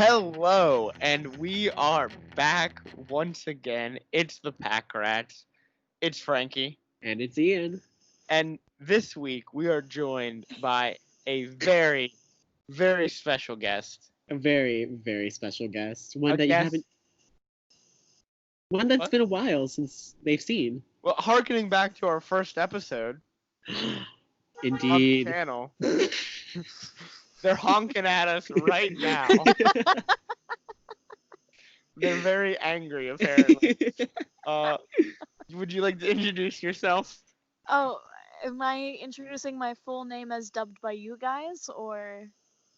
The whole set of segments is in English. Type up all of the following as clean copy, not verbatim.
Hello, and we are back once again. It's the PACRats. It's Frankie, And it's Ian. and this week we are joined by a very, very special guest. A very, very special guest. One A that you guest- haven't. One that's What? been a while since they've seen. Well, harkening back to our first episode on the Indeed. channel, they're honking at us right now. They're very angry, apparently. Would you like to introduce yourself? Oh, am I introducing my full name as dubbed by you guys, or?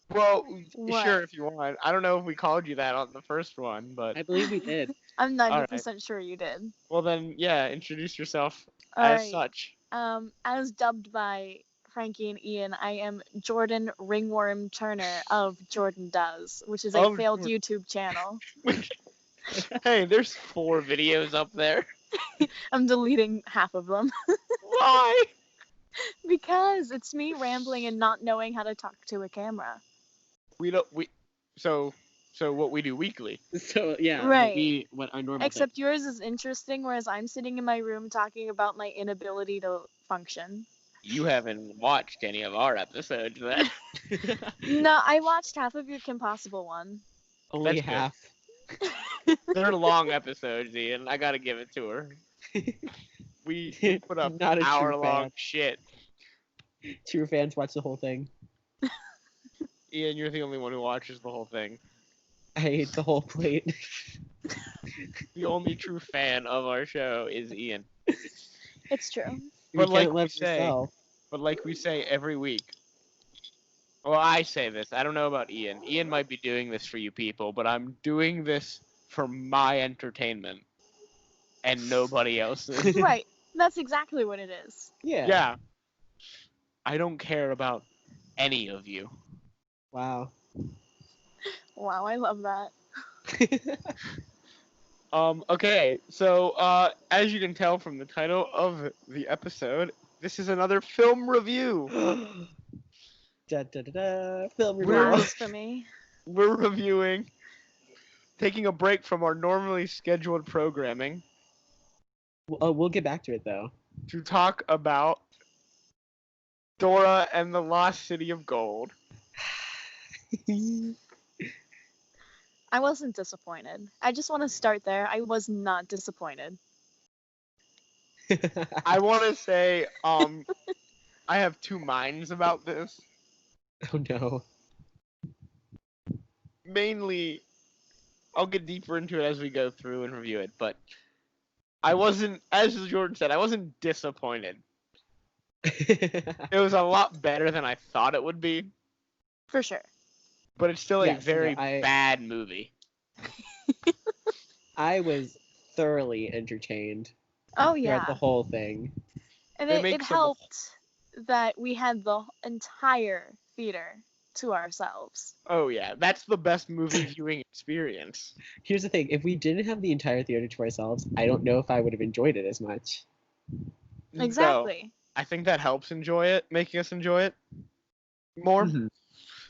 Well, What? sure, if you want. I don't know if we called you that on the first one, but I believe we did. I'm right. 90% sure you did. well then, yeah, introduce yourself as Alright. such. As dubbed by Frankie and Ian, I am Jordan Ringworm Turner of Jordan Does, which is a Oh, failed Jordan. YouTube channel. Hey, there's 4 videos up there. I'm deleting half of them Why? because it's me rambling and not knowing how to talk to a camera. So what we do weekly. So yeah, Right. what our normal Except yours is interesting, whereas I'm sitting in my room talking about my inability to function. You haven't watched any of our episodes then. thing. No, I watched half of your Kim Possible one. Only That's good. half. They're long episodes, Ian. I gotta give it to her. We put up Not a true hour-long fan. shit. True fans watch the whole thing. Ian, you're the only one who watches the whole thing. I ate the whole plate. The only true fan of our show is Ian. It's true. You But like can't we love say- yourself. But like we say every week, well, I say this. I don't know about Ian. Ian might be doing this for you people, but I'm doing this for my entertainment and nobody else's. Right. That's exactly what it is. Yeah. Yeah. I don't care about any of you. Wow. Wow, I love that. Okay, so as you can tell from the title of the episode, this is another film review. Da, da, da, da. Film We're- review. Blasphemy. We're reviewing, taking a break from our normally scheduled programming We'll get back to it though. to talk about Dora and the Lost City of Gold. I wasn't disappointed. I just want to start there. I was not disappointed. I want to say, I have 2 minds about this. Oh no. Mainly, I'll get deeper into it as we go through and review it, but I wasn't, as Jordan said, I wasn't disappointed. It was a lot better than I thought it would be, For sure. but it's still Yes, a very no, I- bad movie. I was thoroughly entertained Oh throughout yeah. the whole thing. And They it make some- helped that we had the entire theater to ourselves. Oh yeah, that's the best movie viewing experience. Here's the thing: if we didn't have the entire theater to ourselves, I don't know if I would have enjoyed it as much. So, Exactly. I think that helps enjoy it, making us enjoy it more. Mhm.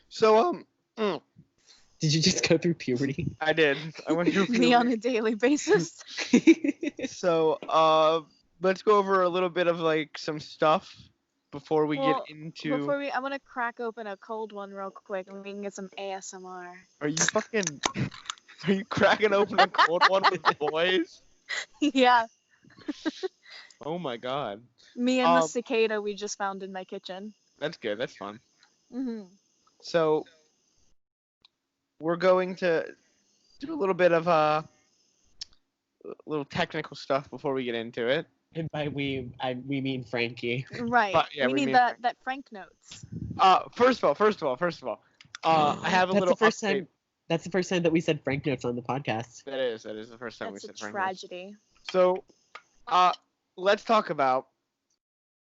So Did you just go through puberty? I did. I went through. Me on a daily basis. So let's go over a little bit of like some stuff before we Well, get into. I'm gonna crack open a cold one real quick and we can get some ASMR. Are you fucking? Are you cracking open a cold one with the boys? Yeah. Oh my god, Me and the Um, cicada we just found in my kitchen. that's good. That's fun. Hmm So we're going to do a little bit of little technical stuff before we get into it. And by we mean Frankie. Right. But, yeah, we we need mean- that Frank notes. First of all, I have a That's little the first update. time. That's the first time that we said Frank notes on the podcast. That is the first time That's we a said Frank. tragedy. So, let's talk about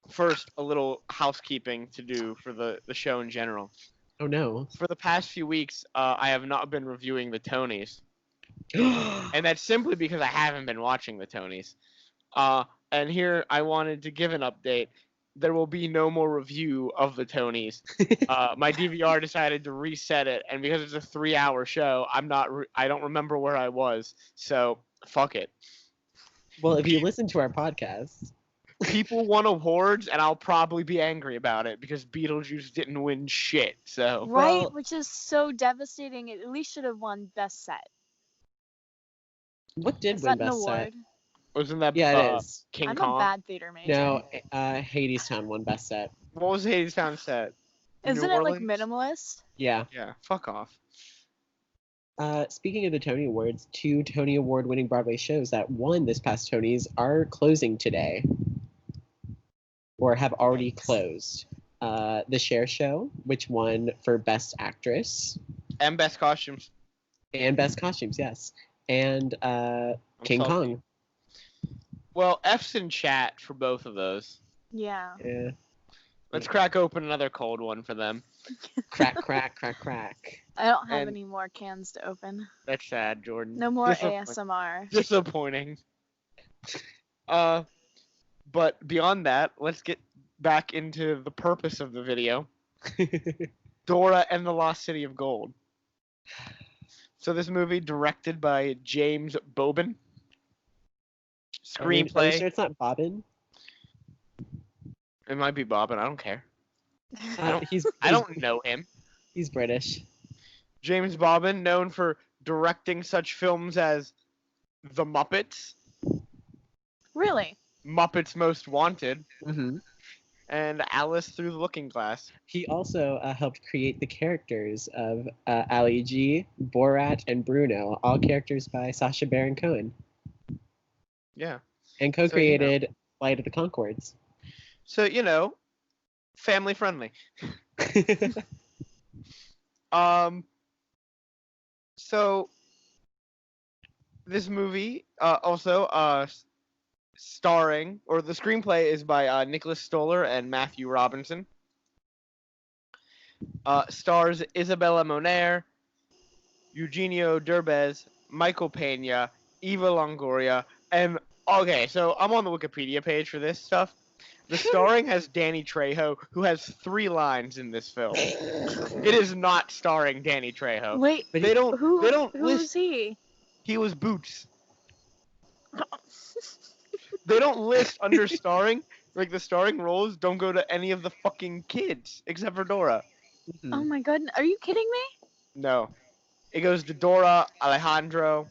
first a little housekeeping to do for the show in general. Oh no. For the past few weeks, I have not been reviewing the Tonys, and that's simply because I haven't been watching the Tonys. And here I wanted to give an update. there will be no more review of the Tonys. My DVR decided to reset it, and because it's a 3-hour show, I don't remember where I was. So fuck it. Well, if you listen to our podcast, People won awards, and I'll probably be angry about it because Beetlejuice didn't win shit. So Right, well- which is so devastating. It at least should have won Best Set. what did Is win that an Best award? Set? wasn't that Yeah, it is. King I'm Kong? a bad theater major. No, Hadestown won Best Set. What was Hades Town set? Isn't New it like Orleans? minimalist? Yeah. Yeah, fuck off. Speaking of the Tony Awards, 2 Tony Award-winning Broadway shows that won this past Tonys are closing today, or have already closed. The Cher Show, which won for Best Actress And best costumes. and Best Costumes, yes, and I'm King salty. Kong. Well, F's in chat for both of those. Yeah. Yeah. Let's crack open another cold one for them. Crack, crack, crack, crack. I don't have And- any more cans to open. That's sad, Jordan. No more Disappoint- ASMR. Disappointing. But beyond that, let's get back into the purpose of the video. Dora and the Lost City of Gold. So this movie, directed by James Bobin. Are you Screenplay. sure it's not Bobbin? It might be Bobbin. I don't care. He's I don't know him. He's British. James Bobbin, known for directing such films as The Muppets, Really? Muppets Most Wanted, Mm-hmm. and Alice Through the Looking Glass. He also helped create the characters of Ali G, Borat, and Bruno, all characters by Sacha Baron Cohen, Yeah. and co-created Flight of the Conchords. So, family friendly. So this movie also starring, or the screenplay is by Nicholas Stoller and Matthew Robinson. Stars Isabella Moner, Eugenio Derbez, Michael Pena, Eva Longoria, and okay, so I'm on the Wikipedia page for this stuff. The starring has Danny Trejo, who has 3 lines in this film. It is not starring Danny Trejo. Wait, But They don't. who? They don't Who's list. he? He was Boots. They don't list under starring. Like the starring roles don't go to any of the fucking kids except for Dora. Oh my god, are you kidding me? No, it goes to Dora, Alejandro,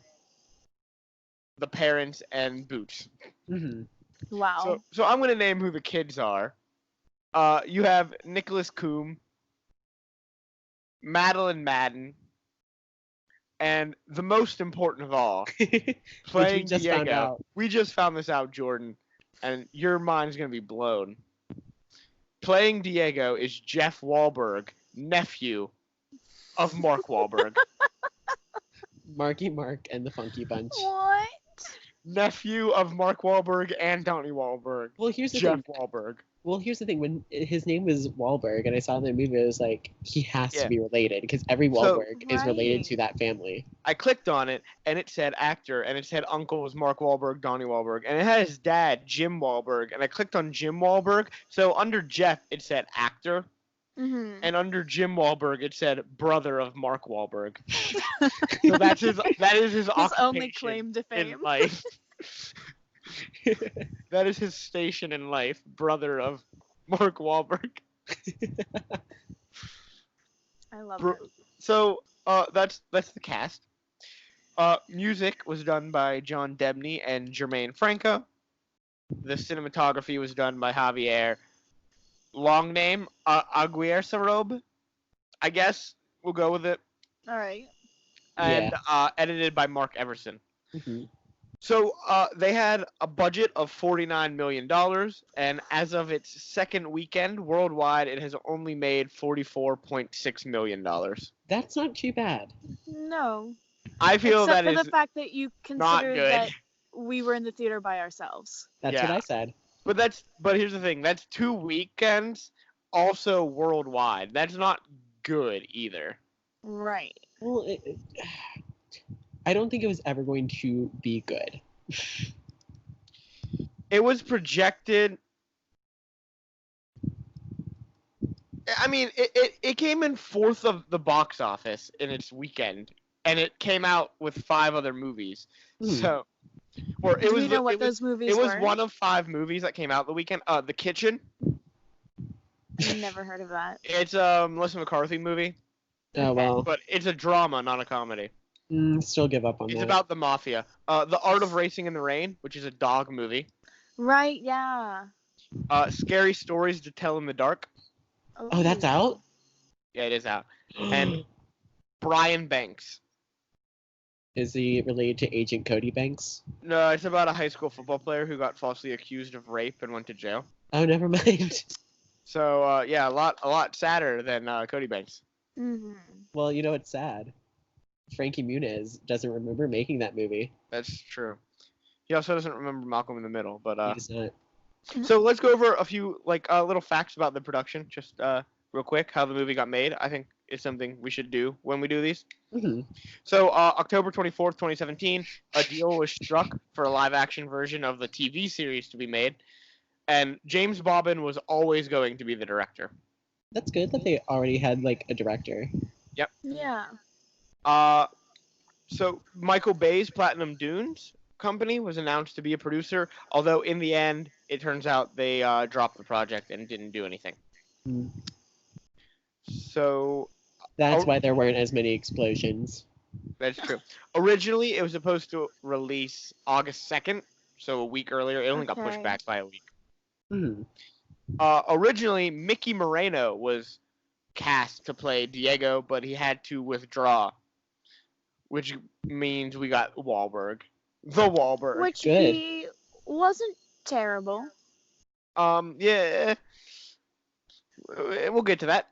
the parents, and Boots. Mm-hmm. Wow. So I'm gonna name who the kids are. You have Nicholas Coombe, Madeline Madden, and the most important of all, playing just Diego. found out. We just found this out, Jordan, and your mind's gonna be blown. Playing Diego is Jeff Wahlberg, nephew of Mark Wahlberg. Marky Mark and the Funky Bunch. What? Nephew of Mark Wahlberg and Donnie Wahlberg. Well, here's the Jeff thing. Wahlberg. Well, here's the thing. When his name was Wahlberg, and I saw in the movie, I was like, he has Yeah. to be related because every So- Wahlberg is related to Right. that family. I clicked on it, and it said actor, and it said uncle was Mark Wahlberg, Donnie Wahlberg, and it had his dad, Jim Wahlberg, and I clicked on Jim Wahlberg. So under Jeff, it said actor, Mm-hmm. and under Jim Wahlberg, it said brother of Mark Wahlberg. So that is his His occupation only claim to in fame. life. That is his station in life, brother of Mark Wahlberg. I love Bro- it. So that's the cast. Music was done by John Debney and Jermaine Franco. The cinematography was done by Javier. Long name Aguirre-Sarob, I guess we'll go with it. All right. And edited by Mark Everson. Mhm. So they had a budget of $49 million, and as of its second weekend worldwide, it has only made $44.6 million. That's not too bad. No. I feel Except that for is the fact that you not consider good. that we were in the theater by ourselves. That's Yeah. what I said. But here's the thing, that's 2 weekends, also worldwide. That's not good either. Right. Well, I don't think it was ever going to be good. It was projected I mean, it came in fourth of the box office in its weekend, and it came out with 5 other movies. Hmm. So, or it Do was we know what it was those movies it was were? one of 5 movies that came out the weekend. The Kitchen. Never heard of that. It's a Melissa McCarthy movie, Oh well. but it's a drama, not a comedy. Still give up on It's that. about the mafia. The Art of Racing in the Rain, which is a dog movie. Right, yeah. Scary Stories to Tell in the Dark. Oh, that's Ooh. out. Yeah, it is out. And Brian Banks. Is he related to Agent Cody Banks? No, it's about a high school football player who got falsely accused of rape and went to jail. Oh, never mind. So yeah, a lot sadder than Cody Banks. Mm-hmm. Well, you know what's sad? Frankie Muniz doesn't remember making that movie. That's true. He also doesn't remember Malcolm in the Middle, but He does not. so let's go over a few little facts about the production, just real quick, how the movie got made. I think it's something we should do when we do these. Hmm. So October 24th, 2017, a deal was struck for a live-action version of the TV series to be made, and James Bobbin was always going to be the director. That's good that they already had like a director. Yeah. So Michael Bay's Platinum Dunes company was announced to be a producer, although in the end, it turns out they dropped the project and didn't do anything. Hmm. So That's Oh. why there weren't as many explosions. that's true. Originally, it was supposed to release August 2nd, so a week earlier. It only got pushed Okay. back by a week. Hmm. Originally, Mickey Moreno was cast to play Diego, but he had to withdraw, which means we got Wahlberg. The Wahlberg. Which Good. he wasn't terrible. Yeah. We'll get to that.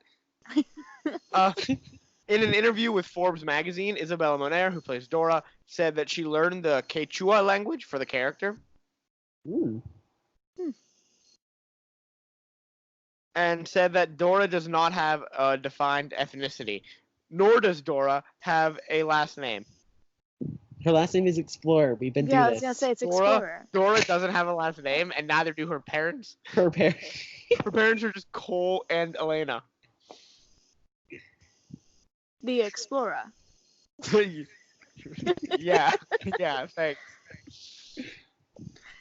In an interview with Forbes magazine, Isabella Moner, who plays Dora, said that she learned the Quechua language for the character, Hmm. and said that Dora does not have a defined ethnicity, nor does Dora have a last name. Her last name is Explorer. We've been Yeah, I through was gonna this. say it's Dora? Explorer. Dora doesn't have a last name, and neither do her parents. Her parents. Her parents are just Cole and Elena. The Explorer. yeah, thanks.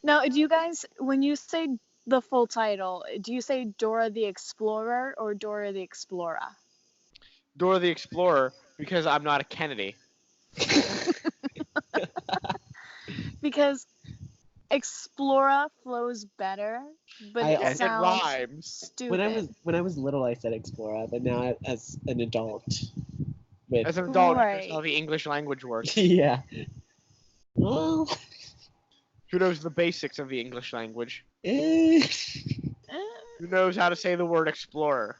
Now, do you guys, when you say the full title, do you say Dora the Explorer or Dora the Explorer? Dora the Explorer, because I'm not a Kennedy. Because Explorer flows better, but I it also- It sounds rhymes. stupid. When I was little, I said Explorer, but now as an adult, with As an adult, Right. that's how the English language works. yeah. Well, Who knows the basics of the English language? eh. Eh, Who knows how to say the word explorer?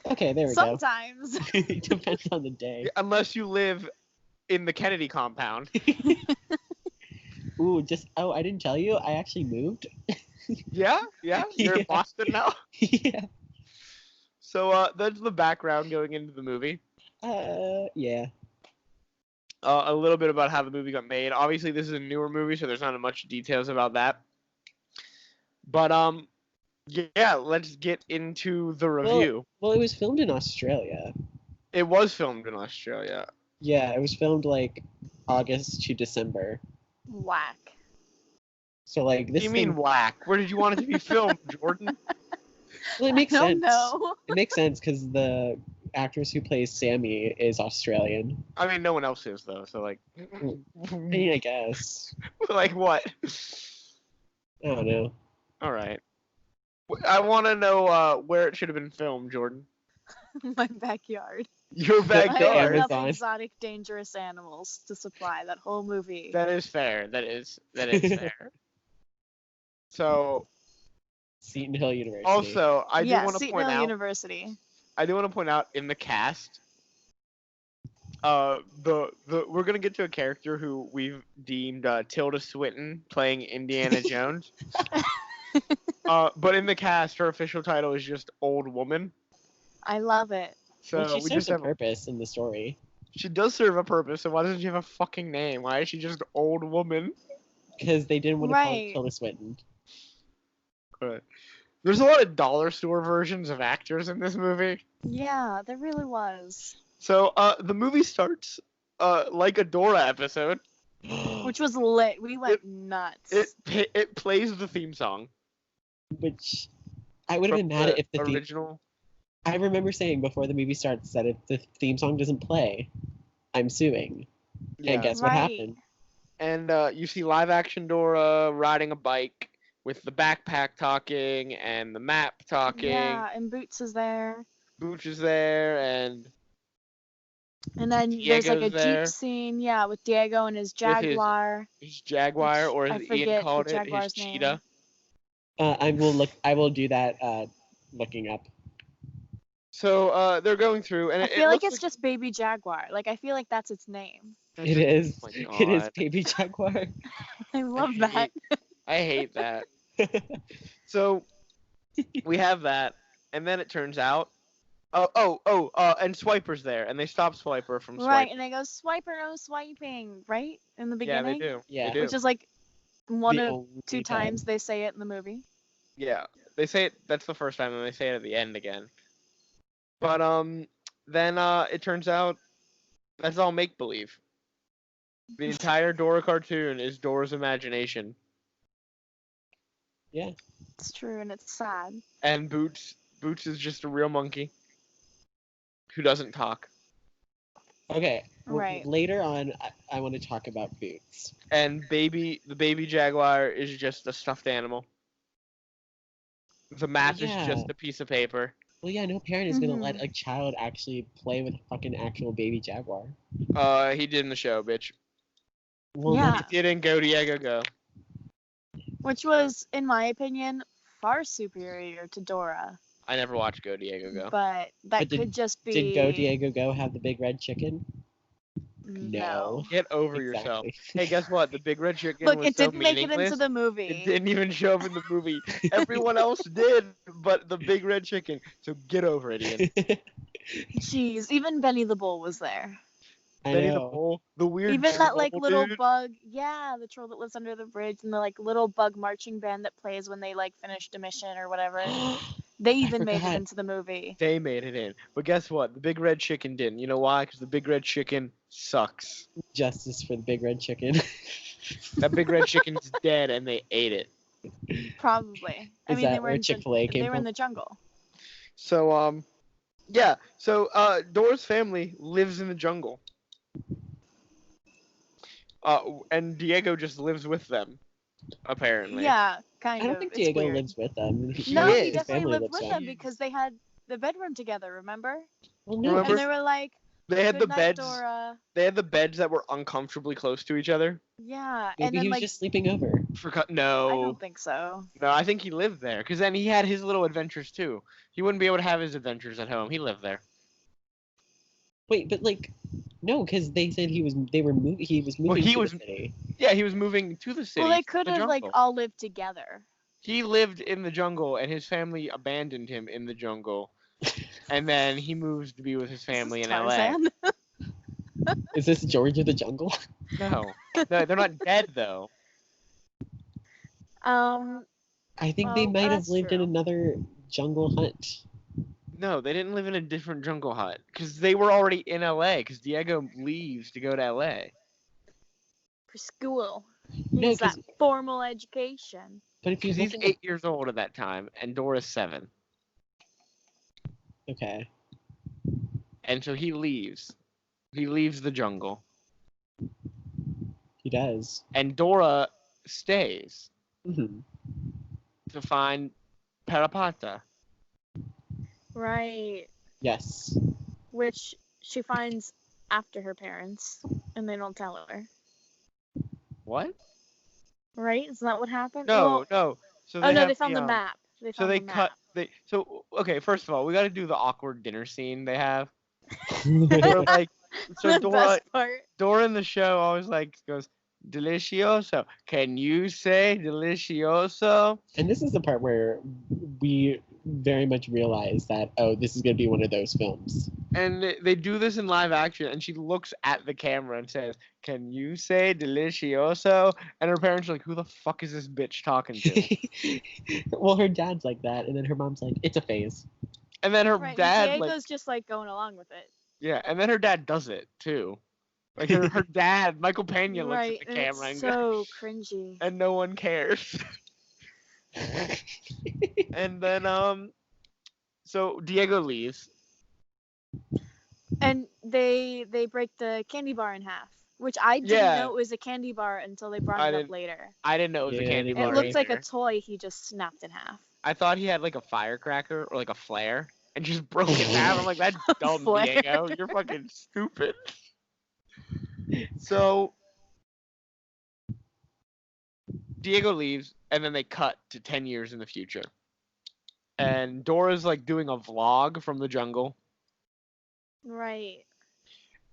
Okay, there we Sometimes. go. It depends on the day. Unless you live in the Kennedy compound. Ooh, I didn't tell you. I actually moved. Yeah? You're Yeah. in Boston now? Yeah. So that's the background going into the movie. Yeah. A little bit about how the movie got made. Obviously, this is a newer movie, so there's not much details about that. But yeah, let's get into the review. Well, it was filmed in Australia. It was filmed in Australia. Yeah, it was filmed like August to December. Whack. So like What this do you mean thing, whack? Where did you want it to be filmed, Jordan? well, it makes I don't sense. know. It makes sense because the actress who plays Sammy is Australian. I mean, no one else is though. So like, I mean, I guess. like what? I don't know. All right. I want to know where it should have been filmed, Jordan. My backyard. Your I have backyard. enough Amazon. exotic, dangerous animals to supply that whole movie. That is fair. That is fair. So Seton Hill University. also, I do yeah, want to Seton point Hill out. University. I do want to point out in the cast. We're gonna get to a character who we've deemed Tilda Swinton playing Indiana Jones. But in the cast, her official title is just Old Woman. I love it. So Well, she we serves just a have. purpose in the story She does serve a purpose. So why doesn't she have a fucking name? Why is she just Old Woman? because they didn't want to call Right. it Tilda Swinton. Right. There's a lot of dollar store versions of actors in this movie. Yeah, there really was. So the movie starts like a Dora episode. Which was lit. We went nuts. It plays the theme song. Which I would have from been mad if the theme. original. I remember saying before the movie starts that if the theme song doesn't play, I'm suing. Yeah. And guess what Right. happened? And you see live action Dora riding a bike with the backpack talking and the map talking. Yeah, and Boots is there. Booch is there, and And then there's like a Diego's there. Jeep scene, yeah, with Diego and his Jaguar. his Jaguar, Which or I as Ian forget called the it, his Jaguar's name. cheetah. I will do that. Looking up. So they're going through, and I it feel like looks it's just Baby Jaguar. Like, I feel like that's its name. It is. Oh my It is God. Baby Jaguar. I love hate that. I hate that. So we have that, and then it turns out, and Swiper's there, and they stop Swiper from Right, swiping. and they go, swiper, no swiping, right? In the Yeah, beginning? they do. Yeah. They do. Which is like one The of only two time. times they say it in the movie. Yeah, they say it. That's the first time, and they say it at the end again. But then it turns out that's all make believe. The entire Dora cartoon is Dora's imagination, Yeah. It's true, and it's sad. and Boots is just a real monkey who doesn't talk. Okay. Right. Later on, I want to talk about Boots. And the baby Jaguar is just a stuffed animal. The map is Yeah. just a piece of paper. Well, yeah, no parent is gonna let Mhm. a child actually play with a fucking actual baby jaguar. He did in the show, bitch. Well, Yeah. that's- He did in Go Diego Go. Which was, in my opinion, far superior to Dora. I never watched Go Diego Go. But that But could just be. Did Go Diego Go have the big red chicken? No. Get over yourself. Exactly. Hey, guess what? The Big Red Chicken Look, was it so didn't make it meaningless. into the movie. It didn't even show up in the movie. Everyone else did, but the Big Red Chicken. So get over it, Ian. Jeez, even Benny the Bull was there. I Benny the know. Bull, the weird Even that like troll little dude. bug, yeah, the troll that lives under the bridge, and the like little bug marching band that plays when they like finished a mission or whatever. They even made it forgot. into the movie. They made it in. But guess what? The Big Red Chicken didn't. You know why? Because the Big Red Chicken sucks. Justice for the big red chicken. That Big Red Chicken's dead, and they ate it. Probably. I Is mean, that they were where in Chick-fil-A came they were in from? the jungle. So, yeah. So, Dora's family lives in the jungle. And Diego just lives with them, apparently. Yeah, I kind of. don't think It's Diego weird. lives with them. No, is. he His definitely family lived lives with with them him. because they had the bedroom together. Remember? Well, no, Remember? And they were like, They had "Good the night, beds. Dora." They had the beds that were uncomfortably close to each other. Yeah, maybe and then he was like, just sleeping over. I No, don't think so. no, I think he lived there because then he had his little adventures too. He wouldn't be able to have his adventures at home. He lived there. Wait, but like, no, because they said he was moving Well, he to was- the city. Yeah, he was moving to the city. Well, they from could the have like jungle. all lived together. He lived in the jungle, and his family abandoned him in the jungle, and then he moves to be with his family This in is LA. Tarzan. Is this George of the Jungle? No, they're not dead though. I think they Well, might have that's lived in true. another jungle hunt. No, they didn't live in a different jungle hut because they were already in LA. Because Diego leaves to go to LA. For school. No, He's that 'cause- formal education. But if you Because he's look at 8 years old at that time, and Dora's 7, okay, and so he leaves. He leaves the jungle, he does. and Dora stays Hmm. to find Parapata. Right. Yes. Which she finds after her parents, and they don't tell her. What? Right? Isn't that what happened? No, Well, no. So oh no, have they found the um, map. They So found they the cut. map. Okay. First of all, we got to do the awkward dinner scene they have. Where like, so the Dora, best part. Dora in the show always like goes delicioso. Can you say delicioso? And this is the part where we very much realize that, oh, this is going to be one of those films. And they do this in live action, and she looks at the camera and says, "Can you say delicioso?" And her parents are like, "Who the fuck is this bitch talking to?" Well, her dad's like that, and then her mom's like, it's a phase. And then her Right, dad, Diego's like, just like going along with it. yeah, and then her dad does it too. Like her dad, Michael Pena, looks Right, at the and camera it's and so cringy. and no one cares. And then so Diego leaves. And they break the candy bar in half, which I didn't Yeah. know it was a candy bar until they brought I it up didn't- later. I didn't know it was a Yeah, candy they bar. It looks like a either. toy he just snapped in half. I thought he had like a firecracker or like a flare and just broke it in half. I'm like, that's dumb, Flare. Diego. You're fucking stupid. So Diego leaves, and then they cut to 10 years in the future. And Dora's like doing a vlog from the jungle, Right.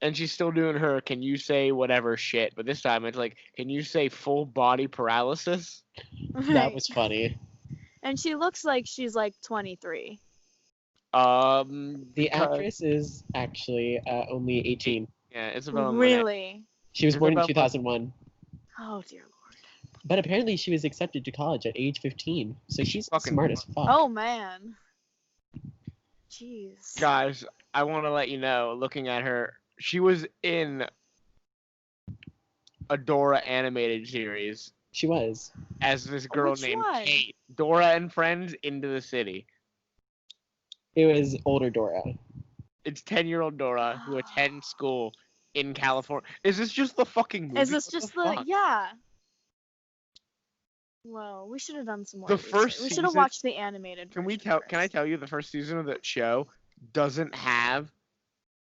and she's still doing her "can you say whatever" shit, but this time it's like, "can you say full body paralysis?" That Right. was funny. And she looks like she's like 23. The Because- actress is actually only 18. yeah, Isabella Monet. Really? She was born in Isabella- 2001. Oh dear lord. But apparently she was accepted to college at age 15. So she's Fucking smart as fuck. Oh man. Jeez. Guys, I want to let you know, looking at her, she was in a Dora animated series She was. as this girl Which named one? Kate. Dora and Friends Into the City. It was older Dora. It's 10-year-old Dora who attends school in California. Is this just the fucking movie? Is this What just the the fuck? yeah? Well, we should have done some more. The research. first We should have season- watched the animated. Can we version tell? Can I first. tell you the first season of that show doesn't have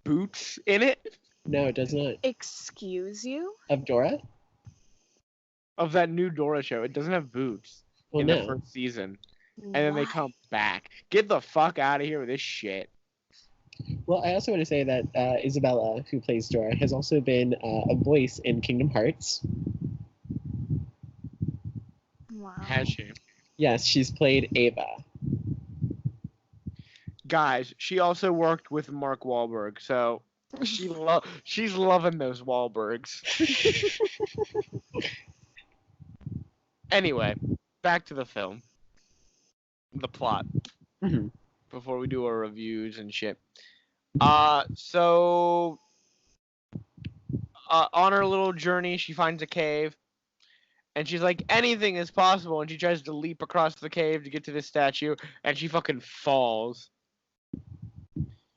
boots in it? No, it does not. Excuse you? Of Dora? Of that new Dora show, it doesn't have boots Well, in no. the first season, and then they Why? come back. Get the fuck out of here with this shit. Well, I also want to say that Isabella, who plays Dora, has also been a voice in Kingdom Hearts. Wow. Has she? Yes, she's played Ava. Guys, she also worked with Mark Wahlberg, so she's loving those Wahlbergs. Anyway, back to the film. The plot. Mhm. Before we do our reviews and shit. So on her little journey, she finds a cave, and she's like, anything is possible, and she tries to leap across the cave to get to this statue, and she fucking falls.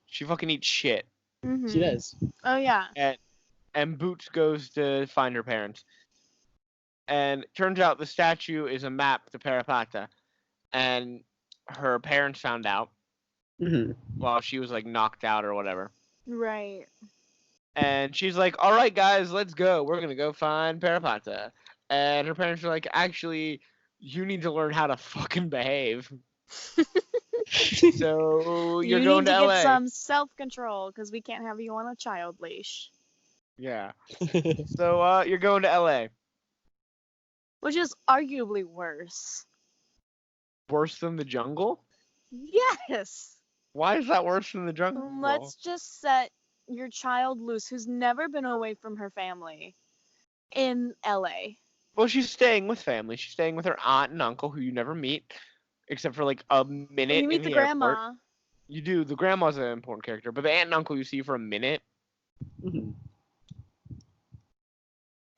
She fucking eats shit. Mhm. She does. Oh yeah. And Boots goes to find her parents. And it turns out the statue is a map to Parapata. And her parents found out Hmm. while she was like knocked out or whatever. Right. And she's like, all right, guys, let's go. We're going to go find Parapata. And her parents are like, actually, you need to learn how to fucking behave. So you're you going need to to LA. get some self-control because we can't have you on a child leash. Yeah. So you're going to LA. Which is arguably worse. Worse than the jungle? Yes. Why is that worse than the jungle? Let's just set your child loose who's never been away from her family in LA. Well, she's staying with family. She's staying with her aunt and uncle, who you never meet, except for like a minute. You meet in the airport. grandma. You do. The grandma's an important character, but the aunt and uncle you see for a minute. Mhm.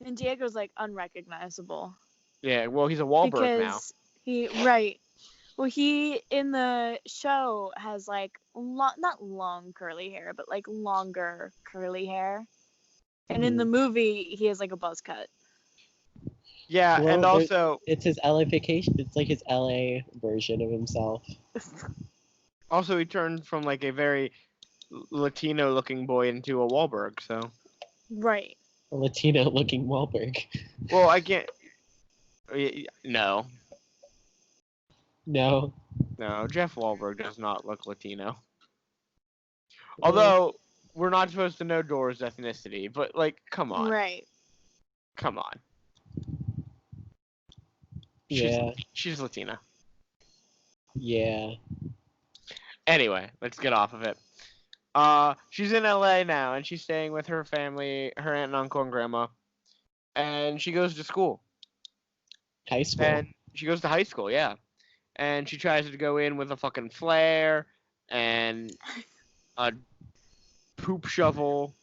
And Diego's like unrecognizable. Yeah, well, he's a Wahlberg now. Because well, he in the show has like not long curly hair, but like longer curly hair. And in the movie, he has like a buzz cut. Yeah, Well, and there- also It's his LA-fication. It's like his LA version of himself. he turned from like a very Latino-looking boy into a Wahlberg. So, Right. A Latino-looking Wahlberg. well, I can't. No, No. Jeff Wahlberg does not look Latino. Although we're not supposed to know Dora's ethnicity, but like, come on, Right. come on. Yeah. She's Latina. Yeah. Anyway, let's get off of it. She's in LA now, and she's staying with her family, her aunt and uncle and grandma, and she goes to school. High school. And she goes to high school, yeah. And she tries to go in with a fucking flare and a poop shovel.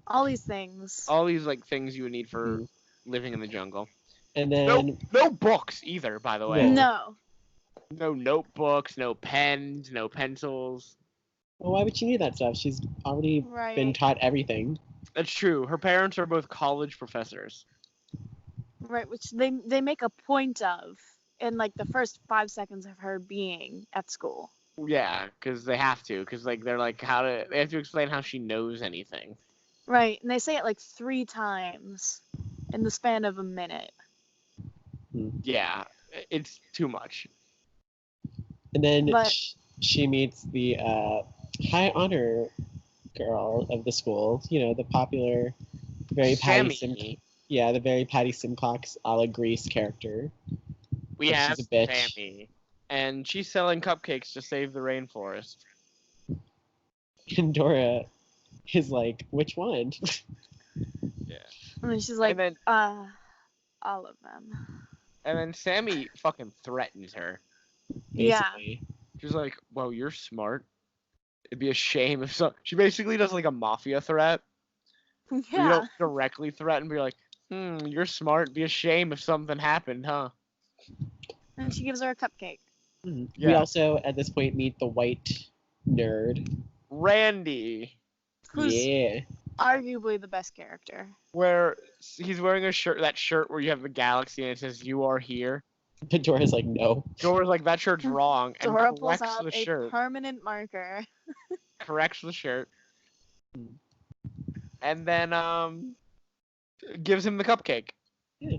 All these things. All these like things you would need for Mhm. living in the jungle. And then No books either, by the way. No. No notebooks, no pens, no pencils. well, why would she need that stuff? She's already Right. been taught everything. That's true. Her parents are both college professors. Right, which they make a point of in like the first 5 seconds of her being at school. Yeah, because they have to. Because like they're like they have to explain how she knows anything. Right, and they say it like 3 times in the span of a minute. Yeah, it's too much. And then But- she meets the high honor girl of the school. You know, the popular, very Patty Sammy. the very Patty Simcox a la Grease character. We But have she's a bitch. Sammy, and she's selling cupcakes to save the rainforest. And Dora is like, which one? Yeah. And then she's like, and then all of them. Sammy fucking threatens her. Yeah. Basically. She's like, "Well, you're smart. It'd be a shame if so." She basically does like a mafia threat. You Yeah. don't directly threaten, but you're like, you're smart. It'd be a shame if something happened, huh? And she gives her a cupcake. We Yeah. also, at this point, meet the white nerd. Randy, Who's Yeah. arguably the best character. where he's wearing a shirt, that shirt where you have the galaxy and it says "You are here." But Dora's like, no. Dora's like, "That shirt's wrong," and Dora pulls corrects out the a shirt. permanent marker. Corrects the shirt. And then gives him the cupcake. Yeah.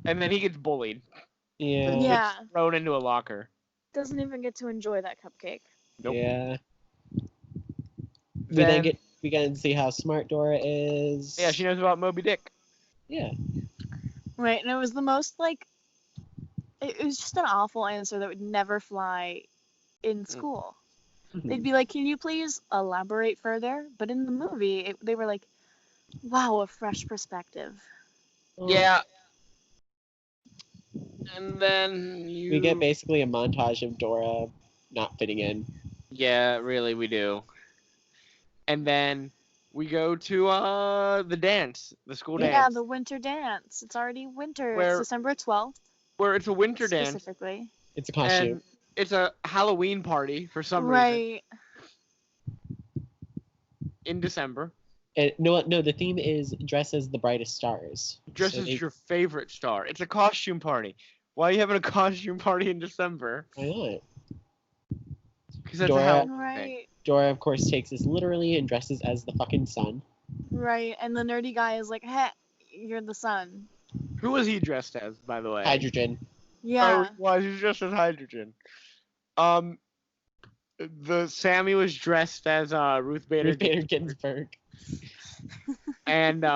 And then he gets bullied. Yeah. Yeah. Thrown into a locker. Doesn't even get to enjoy that cupcake. Nope. Yeah. Then- We get to see how smart Dora is. Yeah, she knows about Moby Dick. Yeah. Right, and it was the most like it was just an awful answer that would never fly in school. They'd be like, "Can you please elaborate further?" But in the movie, they were like, "Wow, a fresh perspective." Yeah. And then We get basically a montage of Dora not fitting in. Yeah, really, we do. And then we go to the dance, the school Yeah, dance, the winter dance. It's already winter. Where- It's December 12th, where it's a winter dance, specifically. It's a costume. and it's a Halloween party for some reason Right. in December. No, the theme is dress as the brightest stars. Dress So as they- your favorite star. It's a costume party. Why are you having a costume party in December? Why not? Because that's Dora- a Halloween thing. Right. Dora, of course, takes this literally and dresses as the fucking sun. Right. And the nerdy guy is like, "Hey, you're the sun." Who was he dressed as, by the way? Hydrogen. Yeah. Oh, why he's dressed as hydrogen? The Sammy was dressed as Ruth Bader, Ruth Bader Ginsburg. and Which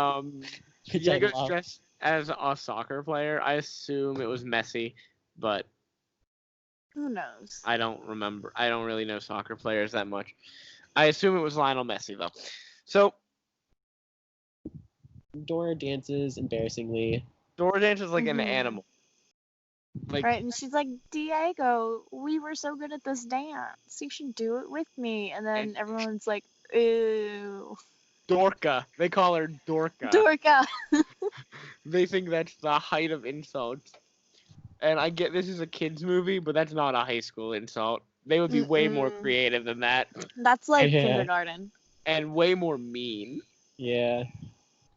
I Diego's love. dressed as a soccer player. I assume it was Messi, but Who knows? I don't remember. I don't really know soccer players that much. I assume it was Lionel Messi though. So Dora dances embarrassingly. Dora dances like an Mhm. animal. Like Right, and she's like, "Diego, we were so good at this dance. You should do it with me." And then And- everyone's like, "Ew, Dorca. They call her Dorca. Dorca." They think that's the height of insults. And I get this is a kids movie, but that's not a high school insult. They would be way more Mm-mm. creative than that, That's like Yeah. kindergarten. and way more mean. Yeah.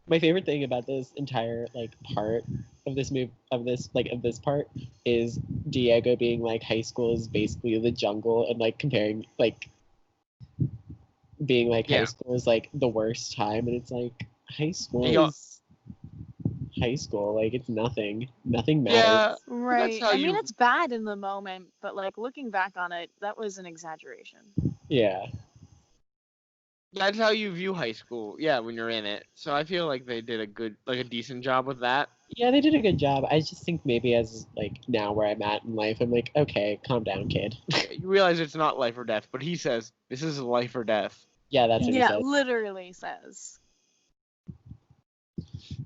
My favorite thing about this entire part of this part is Diego being like high school is basically the jungle and comparing being high Yeah. school is the worst time, and it's like high school Yeah. is high school, it's nothing matters. Yeah, Right. how I mean, you- it's bad in the moment, but like looking back on it, that was an exaggeration. Yeah. that's how you view high school. Yeah, when you're in it. So I feel like they did a decent job with that. Yeah, they did a good job. I just think maybe as like now where I'm at in life, I'm like, okay, calm down, kid. Yeah, you realize it's not life or death, but he says this is life or death. Yeah, that's what he Yeah, said. literally says.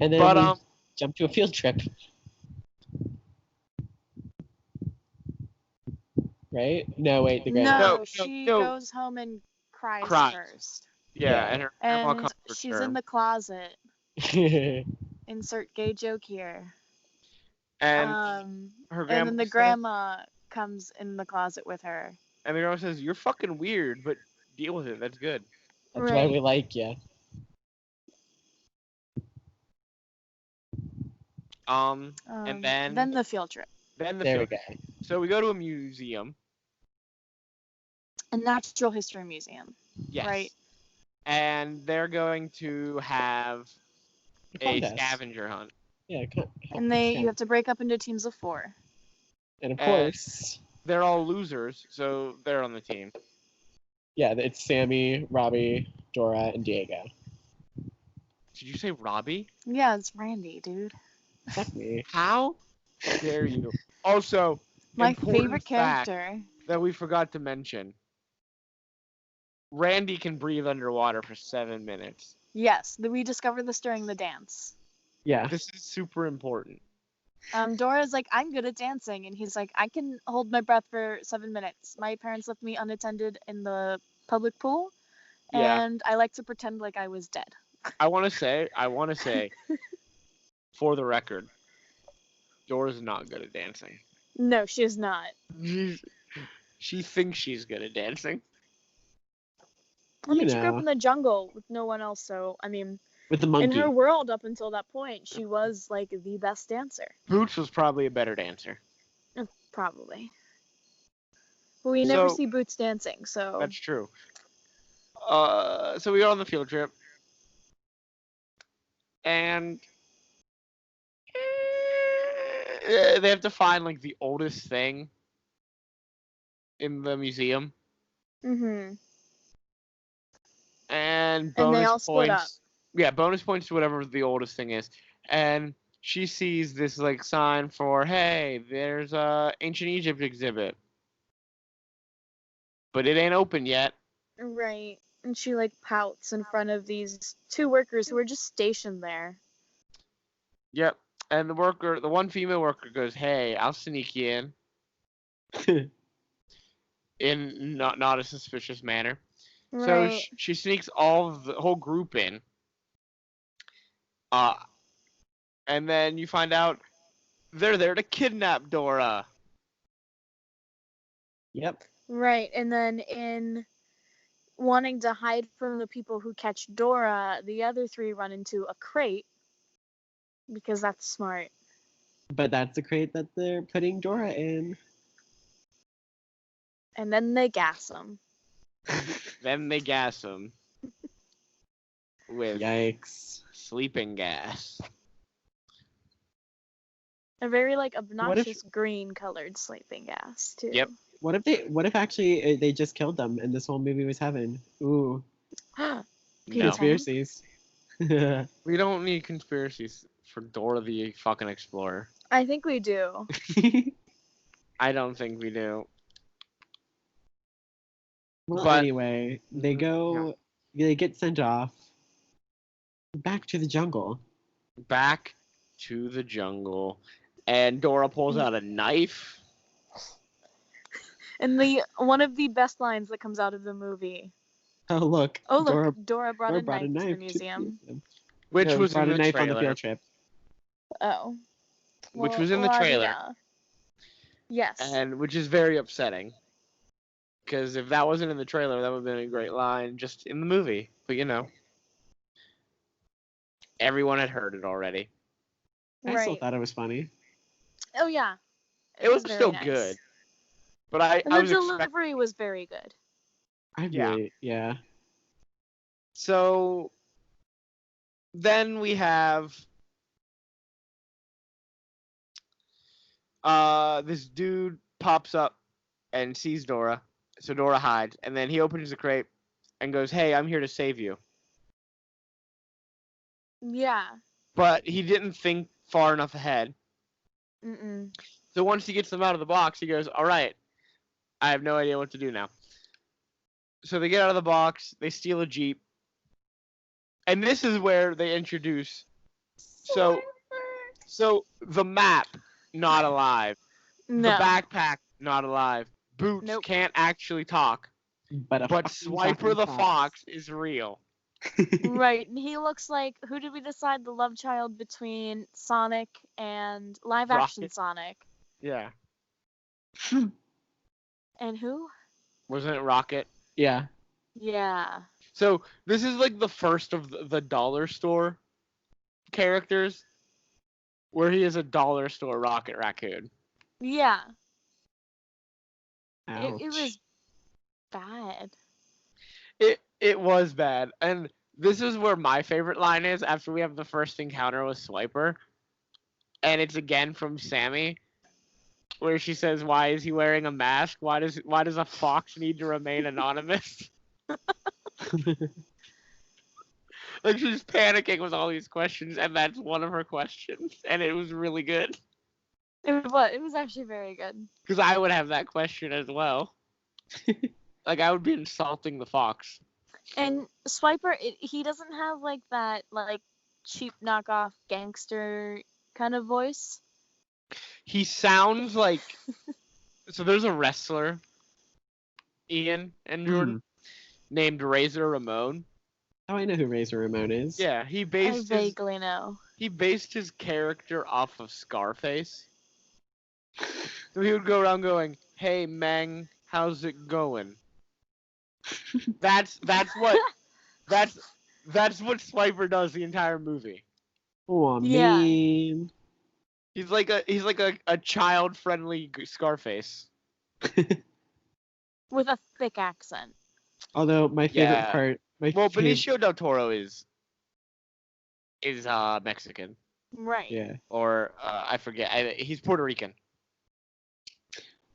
And then But we jump to a field trip. Right? No, wait, the grandma. No, No, she no. goes home and cries Cries. first. Yeah, Yeah. and her grandpa And comforts she's her. in the closet. Yeah. Insert gay joke here. And her And grandma then the says, grandma comes in the closet with her. and the grandma says, "You're fucking weird, but deal with it. That's good." That's why Right. we like you. And Then the field trip. then the There we field. go. So we go to a museum. A natural history museum. Yes. Right. And they're going to have a Contest. scavenger hunt. Yeah, And you have to break up into teams of 4. And of course, They're all losers, so they're on the team. yeah, it's Sammy, Robbie, Dora, and Diego. Did you say Robbie? Yeah, it's Randy, dude. Fuck me. How dare you? Also, My important favorite fact character. that we forgot to mention. Randy can breathe underwater for 7 minutes. Yes, we discovered this during the dance. Yeah. This is super important. Dora's like, I'm good at dancing, and he's like, I can hold my breath for 7 minutes. My parents left me unattended in the public pool, Yeah. and I like to pretend like I was dead. I want to say, for the record, Dora's not good at dancing. No, she's not. She thinks she's good at dancing. I mean, You she grew up know, in the jungle with no one else, so I mean, with the in monkey. her world up until that point, she was like the best dancer, Boots was probably a better dancer. probably. But we never see Boots dancing, so That's true. So we go on the field trip, and they have to find like the oldest thing in the museum, mhm. and And they bonus all split up. points. Yeah, bonus points to whatever the oldest thing is. And she sees this like sign for, hey, there's a ancient Egypt exhibit, but it ain't open yet. Right. And she like pouts in front of these 2 workers who are just stationed there. Yep. And the one female worker goes, hey, I'll sneak you in not a suspicious manner. So Right. she sneaks all of the whole group in. And then you find out they're there to kidnap Dora. Yep. Right. And then in wanting to hide from the people who catch Dora, the other 3 run into a crate because that's smart. But that's the crate that they're putting Dora in. And then they gas them. Then they gas him with Yikes. sleeping gas. A very like obnoxious green colored sleeping gas too. Yep. What if actually they just killed them and this whole movie was heaven? Ooh. No. Conspiracies. We don't need conspiracies for Dora the fucking Explorer. I think we do. I don't think we do. Well, But- anyway, they get sent off back to the jungle. Back to the jungle. And Dora pulls out a knife. And one of the best lines that comes out of the movie. Oh look. Oh look, Dora brought a brought knife to the museum. Which No, was brought in a the knife trailer. on the field trip. Oh. Which was in the trailer. Yeah. Yes. And which is very upsetting. Because if that wasn't in the trailer, that would have been a great line just in the movie. But you know. Everyone had heard it already. I still Right. thought it was funny. Oh yeah. It was very still nice. good. But I And the was expecting. delivery was very good. Yeah. So then we have this dude pops up and sees Dora. So Dora hides, and then he opens the crate and goes, "Hey, I'm here to save you." Yeah. But he didn't think far enough ahead. Mm-mm. So once he gets them out of the box, he goes, all right, I have no idea what to do now. So they get out of the box, they steal a Jeep, and this is where they introduce. So the map, not alive. No. The backpack, not alive. Boots Nope. can't actually talk. But Swiper the Fox is real. Right. And he looks like, who did we decide the love child between Sonic and live action Rocket. Sonic? Yeah. And who? Wasn't it Rocket? Yeah. Yeah. So this is like the first of the dollar store characters where he is a dollar store Rocket Raccoon. Yeah. Ouch. It was bad. It was bad. And this is where my favorite line is after we have the first encounter with Swiper. And it's again from Sammy, where she says, "Why is he wearing a mask? Why does a fox need to remain anonymous?" Like she's panicking with all these questions, and that's one of her questions, and it was really good. It was actually very good. Because I would have that question as well. Like I would be insulting the fox. And Swiper, he doesn't have like that like cheap knockoff gangster kind of voice. He sounds like so. There's a wrestler, Ian and Jordan, named Razor Ramon. Oh, I know who Razor Ramon is. Yeah, I vaguely know. He based his character off of Scarface. So he would go around going, "Hey, Meng, how's it going?" That's what Swiper does the entire movie. Oh, Yeah. man. He's like a child-friendly Scarface. With a thick accent. Although my favorite Yeah. part, Well, Benicio del Toro is Mexican, Right. yeah. or I forget. He's Puerto Rican.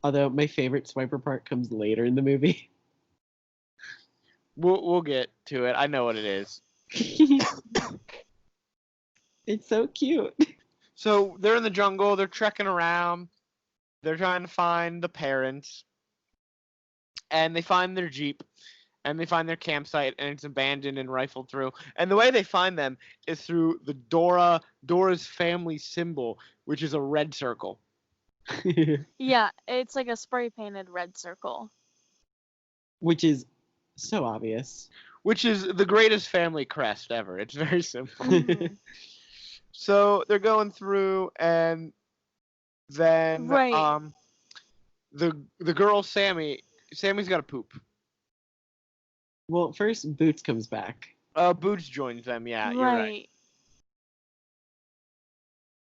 Although my favorite Swiper part comes later in the movie. We'll get to it. I know what it is. It's so cute. So they're in the jungle. They're trekking around. They're trying to find the parents, and they find their Jeep, and they find their campsite, and it's abandoned and rifled through. And the way they find them is through the Dora's family symbol, which is a red circle. Yeah, it's like a spray painted red circle. Which is so obvious. Which is the greatest family crest ever. It's very simple. Mhm. So they're going through, and then Right. the girl Sammy's got to poop. Well, first Boots comes back, Boots joins them. Yeah, you're right.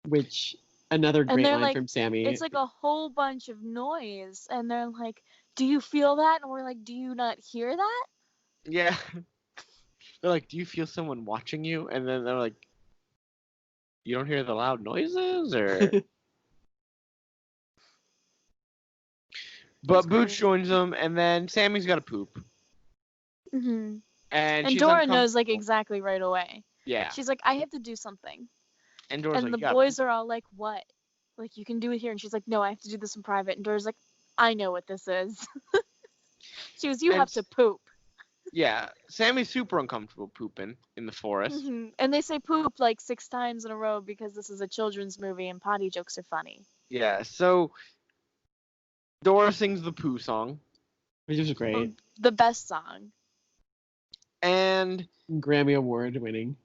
which another And great they're line like, from Sammy. it's like a whole bunch of noise, and they're like, "Do you feel that?" And we're like, "Do you not hear that?" Yeah. They're like, "Do you feel someone watching you?" And then they're like, "You don't hear the loud noises, or?" But Boots joins them, and then Sammy's got to poop, Mm-hmm. and she's Dora knows like uncomfortable. exactly right away. Yeah. She's like, "I have to do something," And Dora's and like, the "You boys are all like, "What? Like you can do it here?" And she's like, "No, I have to do this in private." And Dora's like, "I know what this is." She goes, "You And have to poop." Yeah, Sammy's super uncomfortable pooping in the forest. Mm-hmm. And they say poop like 6 times in a row because this is a children's movie and potty jokes are funny. Yeah, so Dora sings the poo song, Which is great. The best song. and Grammy Award winning.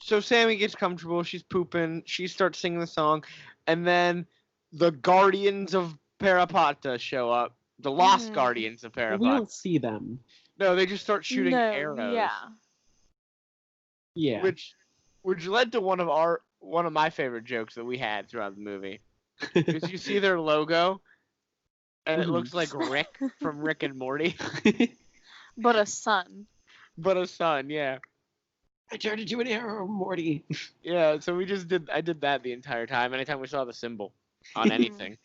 so Sammy gets comfortable, she's pooping, she starts singing the song, and then the Guardians of Parapata show up. The Lost Guardians of Well, Parapata. we don't see them. No, they just start shooting No, arrows. yeah. Yeah. Which led to one of my favorite jokes that we had throughout the movie. Because you see their logo, and it looks like Rick from Rick and Morty. But a sun. But a sun, yeah. I turned into an arrow, Morty. Yeah, so I did that the entire time, anytime we saw the symbol on anything.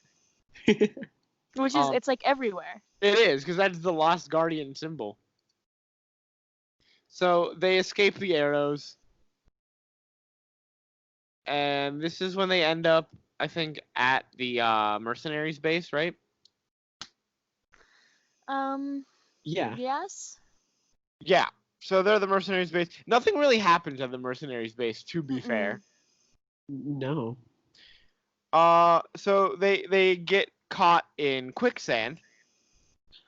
Which is, it's like everywhere. It is, because that's the Lost Guardian symbol. So they escape the arrows. And this is when they end up, I think, at the mercenaries base, right? Yeah. Yes. Yeah. So they're the mercenaries base. Nothing really happens at the mercenaries base, to be fair. No. So they get caught in quicksand.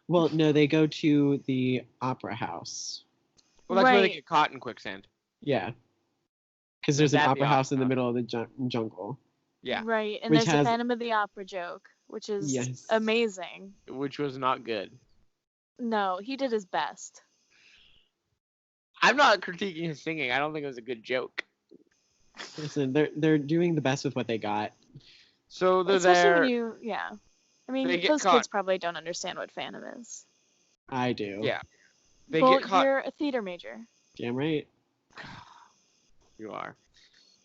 Well, no, they go to the opera house. Well, that's where they Right. get caught in quicksand. Yeah. Because there's an At the opera house in the opera. middle of the jungle. Yeah. Right, and Which there's a has- Phantom of the Opera joke, which is Yes. amazing. Which was not good. No, he did his best. I'm not critiquing his singing. I don't think it was a good joke. Listen, they're doing the best with what they got. So they're Especially there. when you, yeah. I mean, They get those caught. kids probably don't understand what Phantom is. I do. Yeah. They Well, get caught. you're a theater major. Damn right. You are.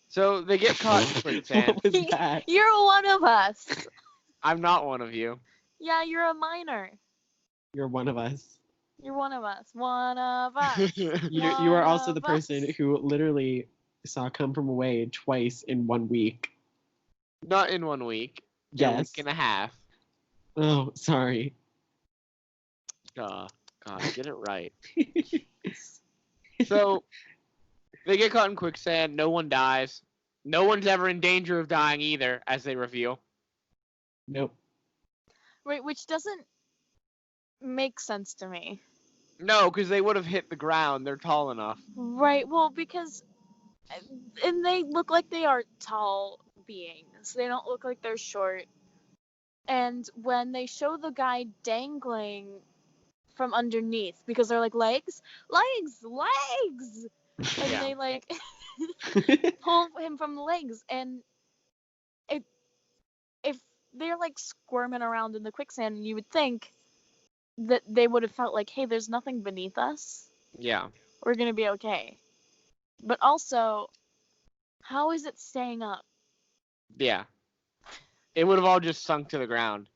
So they get caught in quicksand. What was that? You're one of us. I'm not one of you. Yeah, you're a minor. You're one of us. You're one of us. One of us. You are also One the of person us. who literally saw Come From Away twice in 1 week. Not in 1 week. In a Yes. week and a half. Oh, sorry. God, get it right. So they get caught in quicksand. No one dies. No one's ever in danger of dying either, as they reveal. Nope. Right, which doesn't make sense to me. No, because they would have hit the ground. They're tall enough. Right, well, because. And they look like they are tall beings. They don't look like they're short. And when they show the guy dangling from underneath, because they're like, legs? Legs! Legs! And Yeah. they, like, pull him from the legs. And if they're, like, squirming around in the quicksand, you would think that they would have felt like, hey, there's nothing beneath us. Yeah. We're going to be okay. But also, how is it staying up? Yeah. It would have all just sunk to the ground.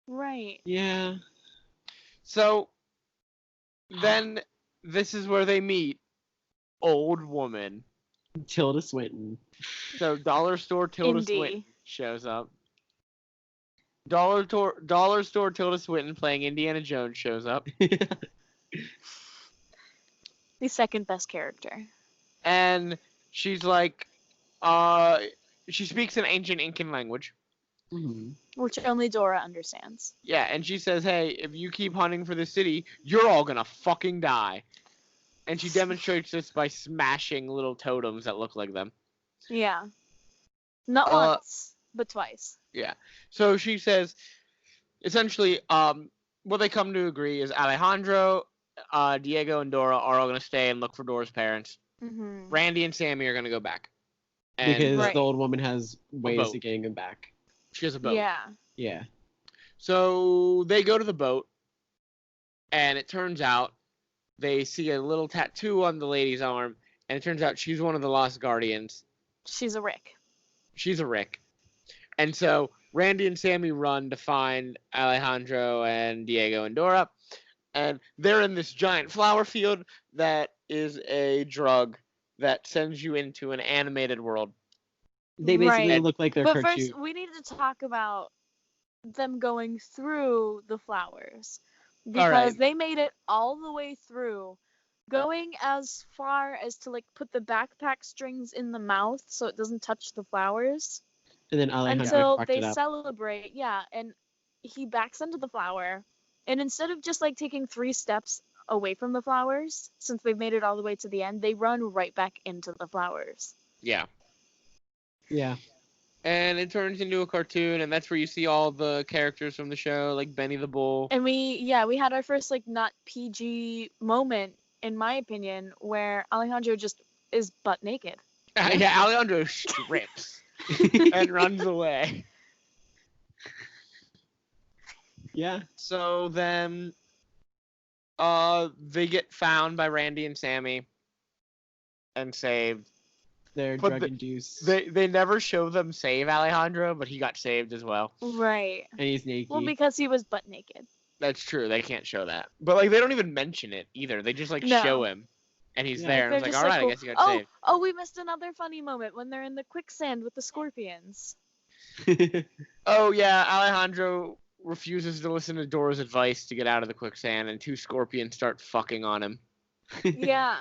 Right. Yeah. So then this is where they meet Old Woman. Tilda Swinton. So Dollar Store Tilda Indy. Swinton shows up. Dollar Store Tilda Swinton playing Indiana Jones shows up. The second best character. And she's like, she speaks an ancient Incan language. Mhm. Which only Dora understands. Yeah, and she says, hey, if you keep hunting for the city, you're all gonna fucking die. And she demonstrates this by smashing little totems that look like them. Yeah. Not once, but twice. Yeah. So she says, essentially, what they come to agree is Alejandro, Diego, and Dora are all gonna stay and look for Dora's parents. Mm-hmm. Randy and Sammy are gonna go back. And Because Right. the old woman has ways boat. of getting them back. she has a boat. Yeah. Yeah. So they go to the boat, and it turns out they see a little tattoo on the lady's arm, and it turns out she's one of the Lost Guardians. She's a Rick. She's a Rick. And so Randy and Sammy run to find Alejandro and Diego and Dora, and they're in this giant flower field that is a drug that sends you into an animated world. They basically Right. look like they're But cartoon. first, we need to talk about them going through the flowers. Because right. they made it all the way through, going as far as to, like, put the backpack strings in the mouth so it doesn't touch the flowers. And then Alejandro Until fucked they it up. celebrate, yeah, and he backs into the flower, and instead of just, like, taking 3 steps away from the flowers, since they've made it all the way to the end, they run right back into the flowers. Yeah. Yeah. And it turns into a cartoon, and that's where you see all the characters from the show, like Benny the Bull. And we had our first, like, not PG moment, in my opinion, where Alejandro just is butt naked. Yeah, Alejandro strips and runs away. Yeah. So then they get found by Randy and Sammy and saved. They're But drug induced. They never show them save Alejandro, but he got saved as well. Right. And he's naked. Well, because he was butt naked. That's true. They can't show that. But like they don't even mention it either. They just like No. show him. And he's Yeah. there, and I They're was like, just all right, cool. I guess you got saved. Oh, we missed another funny moment when they're in the quicksand with the scorpions. Oh, yeah, Alejandro refuses to listen to Dora's advice to get out of the quicksand, and 2 scorpions start fucking on him. Yeah.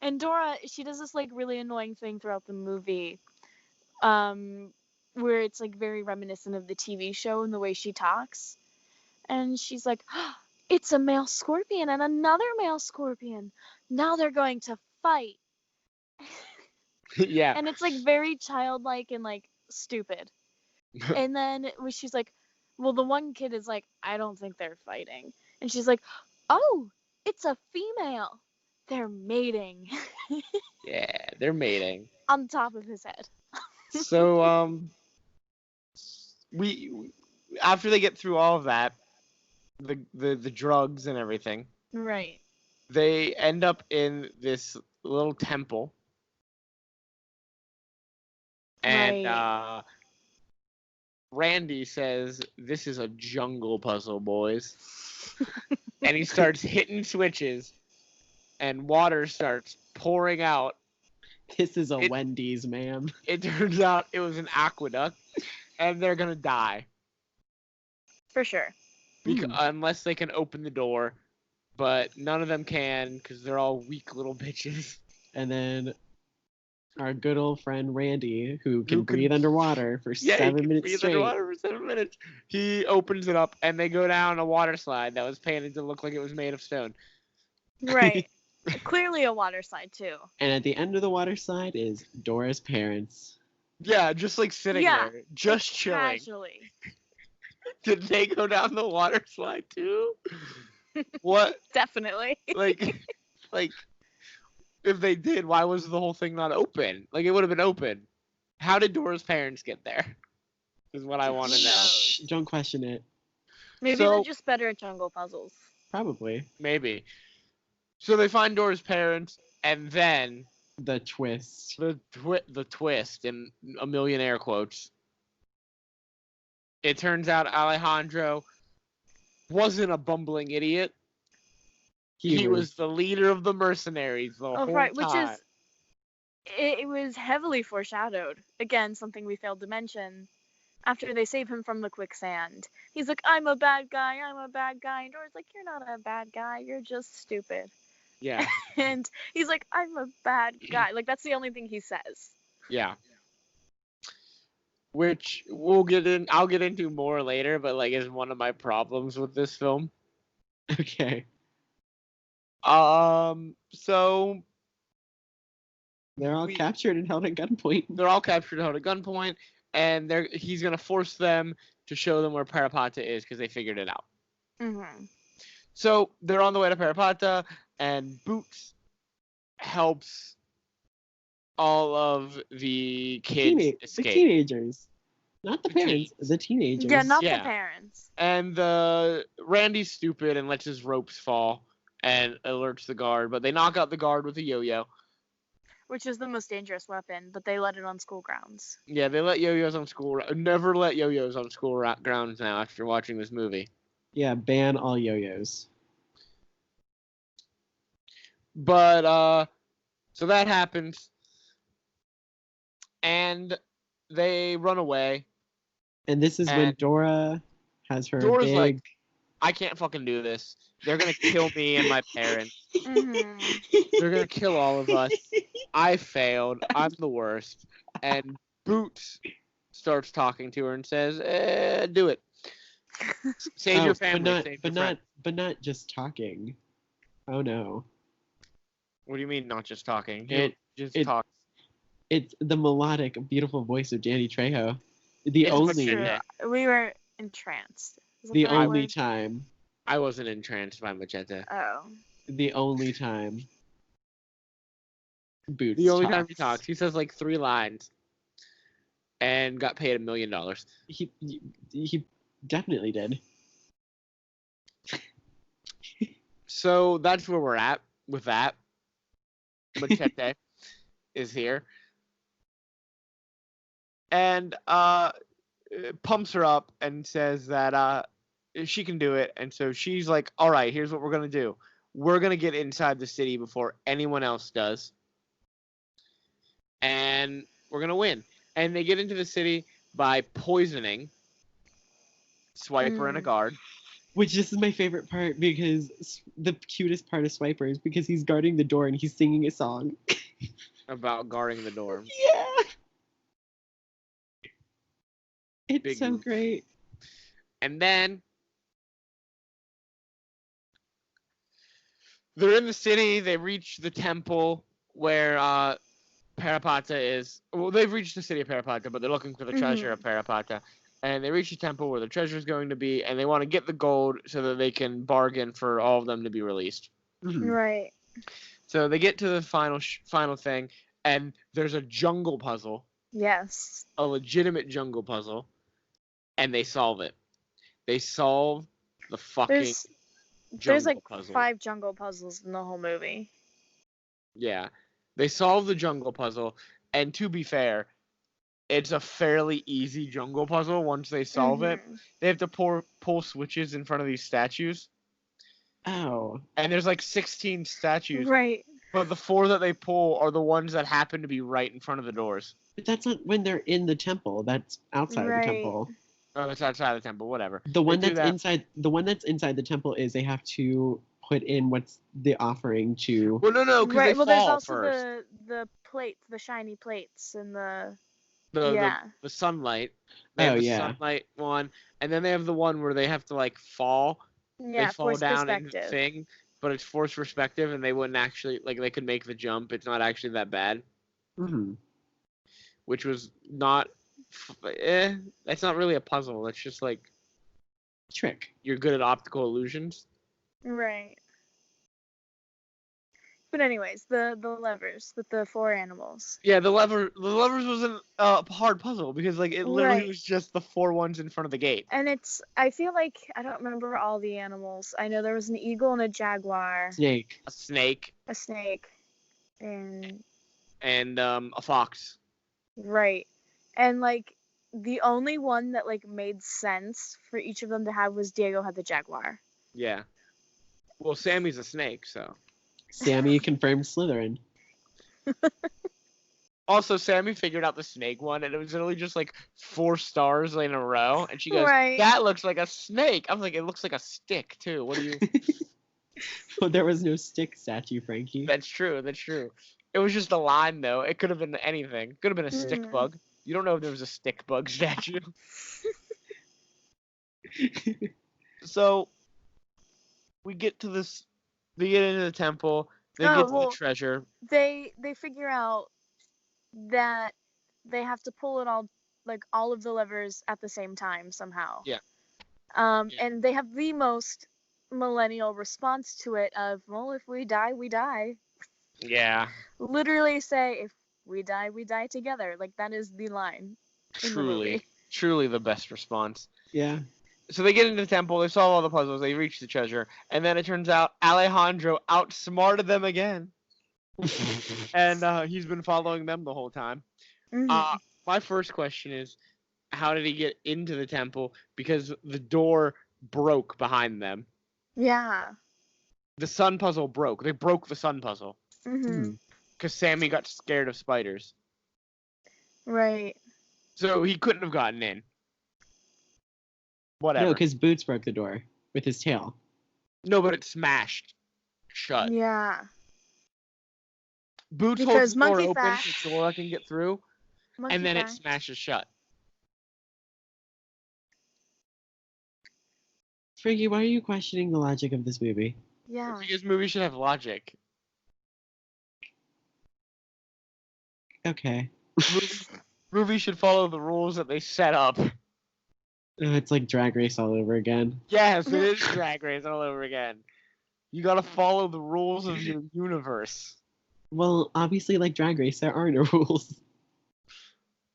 And Dora, she does this like really annoying thing throughout the movie, where it's like very reminiscent of the TV show in the way she talks. And she's like, it's a male scorpion and another male scorpion. Now they're going to fight. Yeah. And it's like very childlike and like stupid. And then when she's like, well, the one kid is like, I don't think they're fighting. And she's like, oh, it's a female. They're mating. Yeah, they're mating. On top of his head. So, we after they get through all of that, the drugs and everything, Right. they end up in this little temple. And Right. Randy says, "This is a jungle puzzle, boys." And he starts hitting switches, and water starts pouring out. This is a Wendy's, ma'am. It turns out it was an aqueduct, and they're gonna die For sure. unless they can open the door. But none of them can because they're all weak little bitches. And then our good old friend Randy, who can Who can- breathe underwater for Yeah, he 7 can minutes breathe straight. underwater for 7 minutes. He opens it up, and they go down a water slide that was painted to look like it was made of stone. Right. Clearly a water slide too. And at the end of the water slide is Dora's parents. Yeah, just like sitting Yeah, there, just Like, chilling. Casually. Did they go down the water slide too? What? Definitely. Like, if they did, why was the whole thing not open? Like, it would have been open. How did Dora's parents get there? Is what I want to know. Shh, don't question it. Maybe So- they're just better at jungle puzzles. Probably. Maybe. So they find Dora's parents, and then The twist. the twist in a million air quotes. It turns out Alejandro wasn't a bumbling idiot. He was the leader of the mercenaries the Oh, whole right. time. Which is. It was heavily foreshadowed. Again, something we failed to mention. After they save him from the quicksand, he's like, I'm a bad guy. I'm a bad guy. And Dora's like, you're not a bad guy. You're just stupid. Yeah, And he's like, I'm a bad guy. Like, that's the only thing he says. yeah. Which I'll get into more later, but like is one of my problems with this film. Okay. So They're all We- captured and held at gunpoint. they're all captured, held at gunpoint, and he's gonna force them to show them where Parapata is because they figured it out. Mm-hmm. So they're on the way to Parapata, and Boots helps all of the kids The escape. teenagers. Not the The parents, the teenagers. Yeah, not Yeah. the parents. And Randy's stupid and lets his ropes fall and alerts the guard, but they knock out the guard with a yo-yo. Which is the most dangerous weapon, but they let it on school grounds. Yeah, they let yo-yos on school. Never let yo-yos on school grounds now after watching this movie. Yeah, ban all yo-yos. But so that happens, and they run away. And this is when And Dora has her Dora's big... like, I can't fucking do this. They're gonna kill me and my parents. Mm-hmm. They're gonna kill all of us. I failed. I'm the worst. And Boots starts talking to her and says, "Do it. Save Oh, your family. but not, save but your not, friends." but not just talking. Oh no! What do you mean, not just talking? It- just it- talk. It's the melodic, beautiful voice of Danny Trejo. The It's only, Machete. We were entranced. Is that the the right only word? time, I wasn't entranced by Machete. Oh. the only time. Boots. The only time he talks, he says like 3 lines, and got paid $1 million. He definitely did. So that's where we're at with that. Machete is here. And pumps her up and says that she can do it. And so she's like, all right, here's what we're going to do. we're going to get inside the city before anyone else does. And we're going to win. And they get into the city by poisoning Swiper and a guard. Which this is my favorite part because the cutest part of Swiper is because he's guarding the door and he's singing a song. About guarding the door. Yeah. It's Big so move. great. And then they're in the city. They reach the temple where Parapata is. Well, they've reached the city of Parapata, but they're looking for the treasure of Parapata. And they reach the temple where the treasure is going to be, and they want to get the gold so that they can bargain for all of them to be released. Right. So they get to the final thing, and there's a jungle puzzle, Yes. a legitimate jungle puzzle, and they solve it. They solve the fucking There's jungle like puzzle. 5 jungle puzzles in the whole movie. Yeah. They solve the jungle puzzle, and to be fair, it's a fairly easy jungle puzzle once they solve it. They have to pull switches in front of these statues, Oh. and there's like 16 statues, Right. but the 4 that they pull are the ones that happen to be right in front of the doors. But that's not when they're in the temple. That's outside of the temple. Oh, that's outside the temple, whatever. The one They do that's inside the temple is they have to put in what's the offering to. Well, no, because Right. they Well, there's fall also first. the plates, the shiny plates, and the The sunlight. They have the sunlight one, and then they have the one where they have to like fall. Yeah, They fall forced down into the perspective. thing, but it's forced perspective, and they wouldn't actually like they could make the jump. It's not actually that bad, which was not. That's not really a puzzle. That's just like Trick. you're good at optical illusions. Right. But anyways, the levers with the 4 animals. Yeah, the levers wasn't a hard puzzle because like it literally was just the 4 ones in front of the gate. And I feel like I don't remember all the animals. I know there was an eagle and a jaguar, Snake. A snake a snake, and a fox. right. And like the only one that like made sense for each of them to have was Diego had the jaguar. Yeah. Well, Sammy's a snake, so. Sammy confirmed Slytherin. Also, Sammy figured out the snake one, and it was literally just like 4 stars in a row. And she goes, Right. "That looks like a snake." I was like, "It looks like a stick too." What do you? Well, there was no stick statue, Frankie. That's true. That's true. It was just a line, though. It could have been anything. Could have been a stick bug. You don't know if there was a stick bug statue. So we get to this. They get into the temple. They get to the treasure. They figure out that they have to pull it all of the levers at the same time somehow. Yeah. And they have the most millennial response to it of, well, if we die, we die. Yeah. Literally say, if we die together. Like that is the line. Truly the best response. Yeah. So they get into the temple, they solve all the puzzles, they reach the treasure, and then it turns out Alejandro outsmarted them again. And he's been following them the whole time. My first question is, how did he get into the temple? Because the door broke behind them. Yeah. The sun puzzle broke. They broke the sun puzzle. Mm-hmm. Because Sammy got scared of spiders. Right. So he couldn't have gotten in. Whatever. No, because Boots broke the door with his tail. No, but it smashed shut. Yeah. Boots holds the door open so Dora can get through, and then it smashes shut. Frankie, why are you questioning the logic of this movie? Yeah. Because movies should have logic. Okay. Movies should follow the rules that they set up. It's like Drag Race all over again. Yes, it is Drag Race all over again. You gotta follow the rules of your universe. Well, obviously, like Drag Race, there are no rules.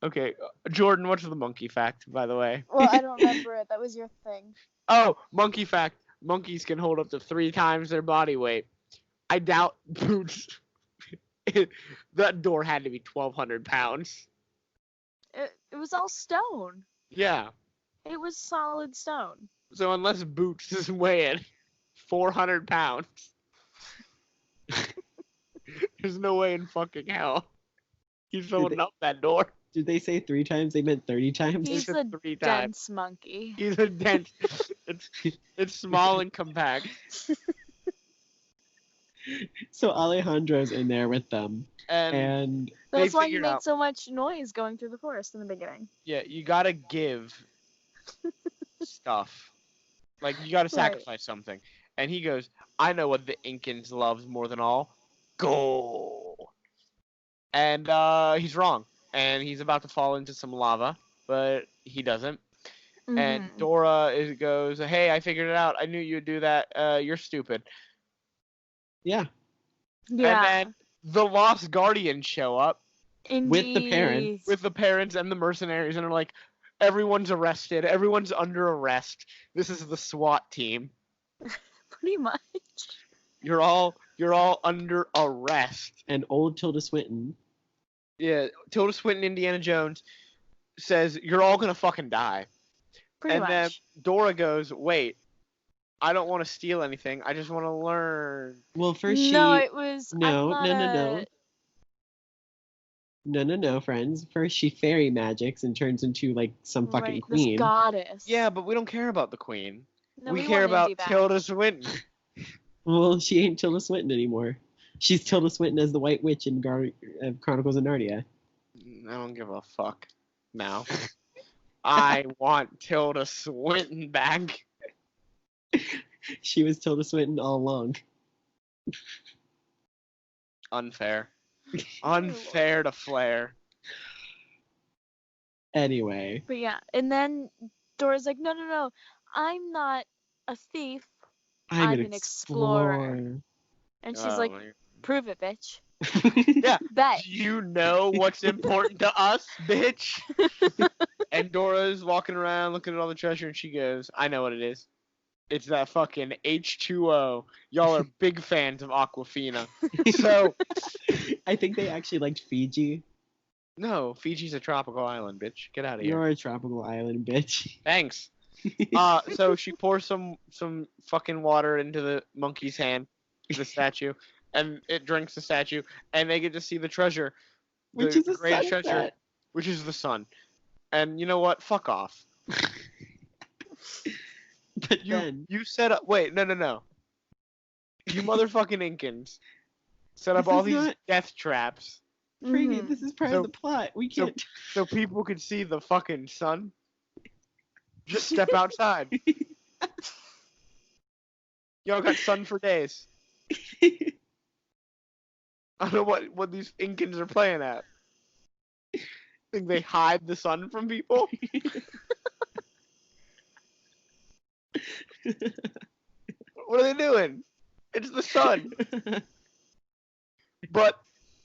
Okay, Jordan, what's the monkey fact, by the way? Well, I don't remember it. That was your thing. Oh, monkey fact. Monkeys can hold up to 3 times their body weight. I doubt Boots. That door had to be 1,200 pounds. It was all stone. Yeah. It was solid stone. So unless Boots is weighing 400 pounds, There's no way in fucking hell he's they- throwing up that door. Did they say 3 times? They meant 30 times? He's said a 3 times. dense monkey. He's a dense. It's small and compact. So Alejandro's in there with them. And And That's why he figured made out- so much noise going through the forest in the beginning. yeah, you gotta give stuff. Like, you gotta Right. sacrifice something. And he goes, I know what the Incans loves more than all. Gold. And he's wrong. And he's about to fall into some lava, but he doesn't. And Mhm. Dora goes, hey, I figured it out. I knew you'd do that. You're stupid. yeah, Yeah. And then the Lost Guardians show up with the parents. Indeed. with the parents and the mercenaries and are like, everyone's arrested. Everyone's under arrest. This is the SWAT team. Pretty much. You're all under arrest. And old Tilda Swinton. Yeah, Tilda Swinton, Indiana Jones, says, you're all gonna fucking die. Pretty and much. then Dora goes, wait, I don't want to steal anything. I just want to learn. Well, first she... No, it was. No, I'm no, not no, a- no. No, friends. First she fairy magics and turns into, like, some fucking Right, queen. This goddess. Yeah, but we don't care about the queen. No, we care want about Indy back. Tilda Swinton. Well, she ain't Tilda Swinton anymore. She's Tilda Swinton as the White Witch in Chronicles of Narnia. I don't give a fuck now. I want Tilda Swinton back. She was Tilda Swinton all along. Unfair. Unfair to Flair. Anyway. But yeah, and then Dora's like, no, I'm not a thief. I'm an explorer. And she's like, my- prove it, bitch. Yeah. Bet. Do you know what's important to us, bitch? And Dora's walking around looking at all the treasure and she goes, I know what it is. It's that fucking H2O. Y'all are big fans of Aquafina. So, I think they actually liked Fiji. no, Fiji's a tropical island, bitch. Get out of here. You're a tropical island, bitch. Thanks. So she pours some fucking water into the monkey's hand, the statue, and it drinks the statue, and they get to see the treasure, Which the is a greatest treasure, sunset. which is the sun. And you know what? Fuck off. But You then you set up. Wait, no. You motherfucking Incans set up This all is these not- death traps freaking, Mhm. this is part So- of the plot. We so- can't. so people could see the fucking sun. Just step outside. Y'all got sun for days. I don't know what these Incans are playing at. Think they hide the sun from people? What are they doing? It's the sun. But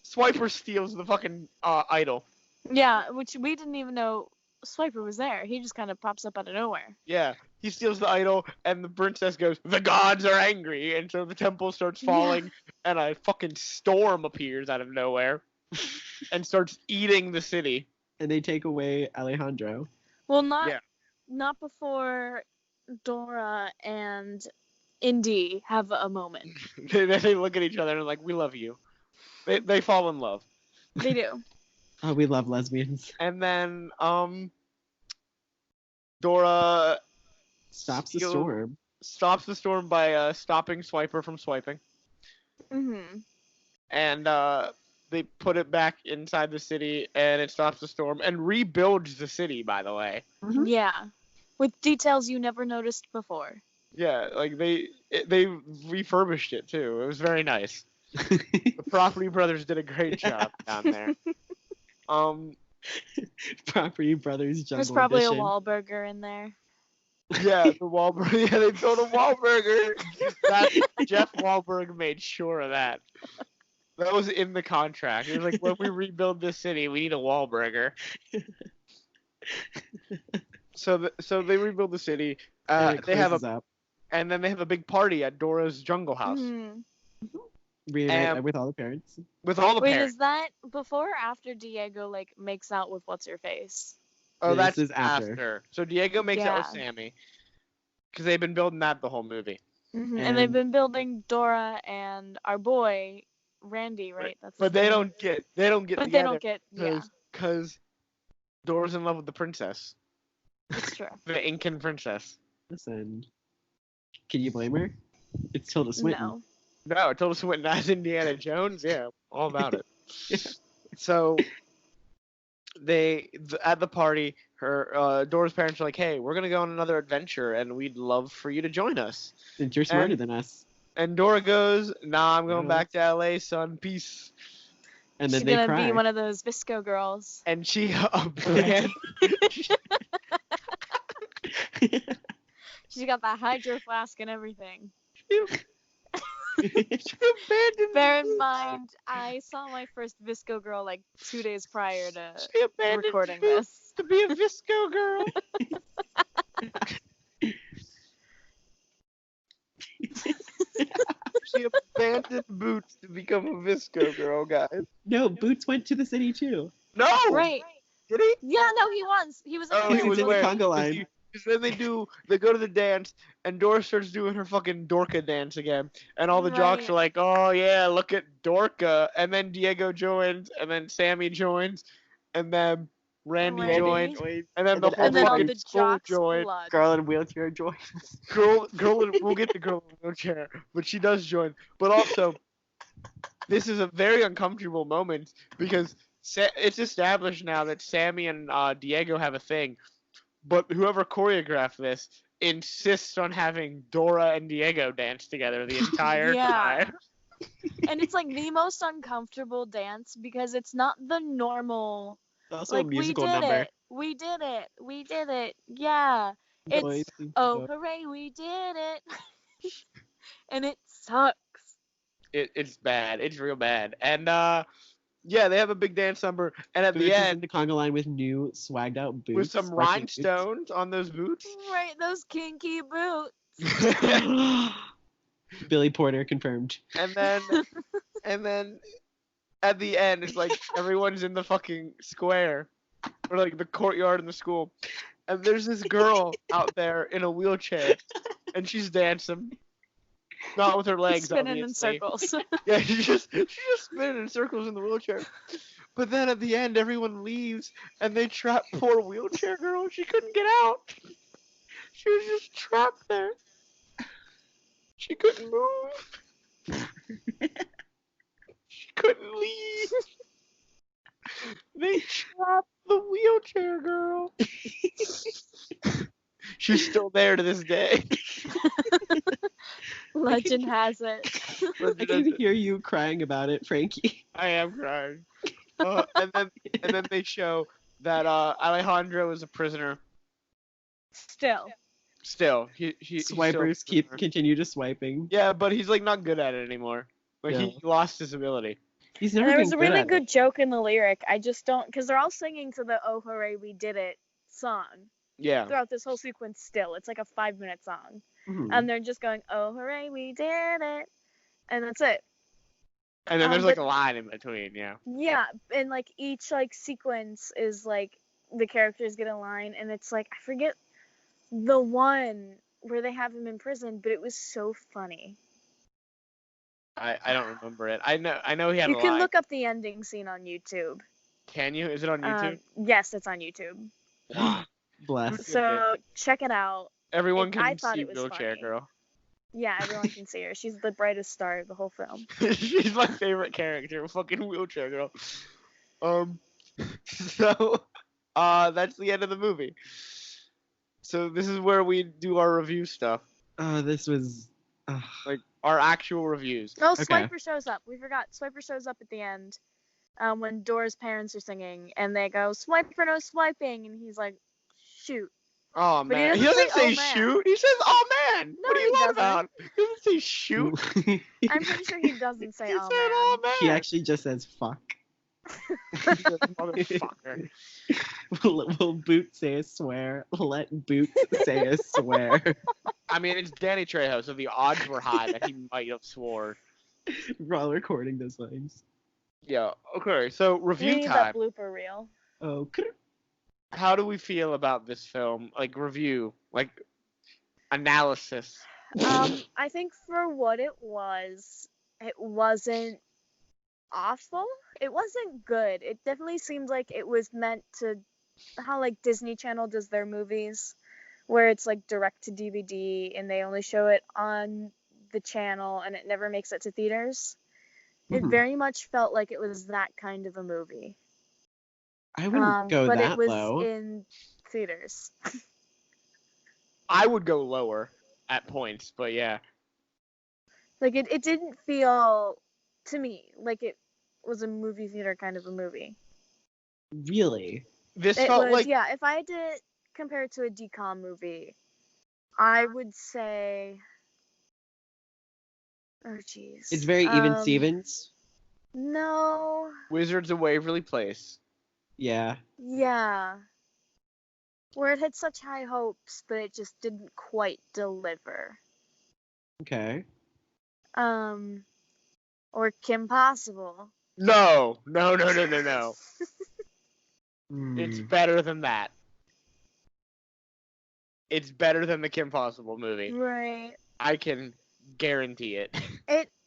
Swiper steals the fucking idol. Yeah, which we didn't even know Swiper was there. He just kind of pops up out of nowhere. Yeah, he steals the idol, and the princess goes, "The gods are angry," and so the temple starts falling, and a fucking storm appears out of nowhere, and starts eating the city. And they take away Alejandro. Well, Yeah. not before Dora and Indy have a moment. They look at each other and are like, "We love you." They fall in love, They do. Oh, we love lesbians. and then Dora Stops the Steal- storm. stops the storm by stopping Swiper from swiping. Mhm. And they put it back inside the city, and it stops the storm and rebuilds the city. By the way, Yeah. With details you never noticed before. yeah, like they refurbished it too. It was very nice. The Property Brothers did a great job down there. Property Brothers Jungle There's probably Edition. a Wahlburger in there. Yeah, the Wahlberg. Yeah, they built a Wahlburger. Jeff Wahlberg made sure of that. That was in the contract. It was like, when we rebuild this city, we need a Wahlburger. So they rebuild the city. And it They have closes up. and then they have a big party at Dora's jungle house Mhm. Reunite with all the parents. with all the Wait, parents. is that before or after Diego like makes out with what's her face? Oh, This that's is after. after. So Diego makes out with Yeah. Sammy because they've been building that the whole movie. And And- they've been building Dora and our boy Randy, right? That's his But they name. don't get But together they don't get. Yeah, because Dora's in love with the princess, it's true. the Incan princess. Listen, can you blame her? It's Tilda Swinton. No. No, Tilda Swinton as Indiana Jones. Yeah, all about it. So at the party, Dora's parents are like, "Hey, we're gonna go on another adventure, and we'd love for you to join us." And you're smarter And- than us. And Dora goes, "Nah, I'm going No. back to LA, son. Peace." And then She's they gonna cry. be one of those Visco girls. And she abandoned. She's got that hydro flask and everything. She abandoned. Bear in mind, I saw my first Visco girl like 2 days prior to She abandoned recording Boots this. to be a Visco girl. She abandoned Boots to become a Visco girl, guys. No, Boots went to the city too. No, Right. Did he? Yeah, no, he was. He was in Oh, the he He was in the where? conga line. Because then they go to the dance, and Dora starts doing her fucking Dorka dance again, and all the jocks Right. are like, "Oh yeah, look at Dorka," and then Diego joins, and then Sammy joins, and then Randy Randy. joins, and then And the then whole And then all fucking the school jocks joins. blood. Girl in wheelchair joins. We'll get the girl in the wheelchair, but she does join. But also, this is a very uncomfortable moment because it's established now that Sammy and Diego have a thing, but whoever choreographed this insists on having Dora and Diego dance together the entire Yeah. time. And it's like the most uncomfortable dance because it's not the normal. Also Like a musical we did number. it. We did it. We did it. Yeah. It's Boys, oh hooray, we did it. And it sucks. It's bad. It's real bad. And yeah, they have a big dance number, and at Boots the is in end, the conga line with new swagged out boots. with some sparkly boots. rhinestones on those boots. Right, those kinky boots. Billy Porter confirmed. and then at the end, it's like everyone's in the fucking square, or like the courtyard in the school, and there's this girl out there in a wheelchair, and she's dancing, not with her legs, Spinning in obviously. circles. Yeah, she's just spinning in circles in the wheelchair. But then at the end, everyone leaves, and they trap poor wheelchair girl. She couldn't get out. She was just trapped there. She couldn't move. She couldn't leave. They trapped the wheelchair girl. She's still there to this day. Legend has it. I can hear you crying about it, Frankie. I am crying. And then they show that Alejandro is a prisoner. Still. He's still a Swipers prisoner. continue to swiping. Yeah, but he's like not good at it anymore. Like Yeah. he lost his ability. He's And never there been was a good really at good it. joke in the lyric. I just don't, because they're all singing to the "Oh Hooray We Did It" song Yeah. throughout this whole sequence. Still, it's like a 5-minute song, Mhm. and they're just going "Oh Hooray We Did It," and that's it. And then there's like but- a line in between. Yeah. Yeah, and like each like sequence is like the characters get a line, and it's like I forget the one where they have him in prison, but it was so funny. I don't remember it. I know he had You a can line. look up the ending scene on YouTube. Can you? Is it on YouTube? Yes, it's on YouTube. Bless. So check it out. Everyone I can thought see it was wheelchair funny. girl. Yeah, everyone can see her. She's the brightest star of the whole film. She's my favorite character, fucking wheelchair girl. So that's the end of the movie. So this is where we do our review stuff, This was. like our actual reviews. Oh, Okay. Swiper shows up. We forgot. Swiper shows up at the end when Dora's parents are singing, and they go, "Swiper, no swiping," and he's like, "Shoot." Oh But he man, he doesn't doesn't say say, "Oh, man." shoot. He says, "Oh man." No, What are you he on doesn't. about? He doesn't say shoot. I'm pretty sure he doesn't say, He "Oh said, man." "Oh man." He actually just says fuck. Motherfucker. Will Boot say a swear? Let Boot say a swear. I mean, it's Danny Trejo, so the odds were high that he might have swore. While recording those lines. Yeah. Okay. So We review need time. that blooper reel. Oh, How do we feel about this film? Like review, like analysis. I think for what it wasn't awful. It wasn't good. It definitely seemed like it was meant to, how like Disney Channel does their movies, where it's like direct to DVD and they only show it on the channel and it never makes it to theaters. It Mhm. very much felt like it was that kind of a movie. I wouldn't go But it that was low. in theaters. I would go lower at points, but yeah. Like it didn't feel to me like it was a movie theater kind of a movie. Really? This It felt was, like yeah, if I had to compare it to a DCOM movie, I would say, oh jeez. It's very even Stevens. No. Wizards of Waverly Place. Yeah. Yeah. Where it had such high hopes, but it just didn't quite deliver. Okay. Or Kim Possible. No. It's Hmm. better than that. It's better than the Kim Possible movie. Right. I can guarantee it.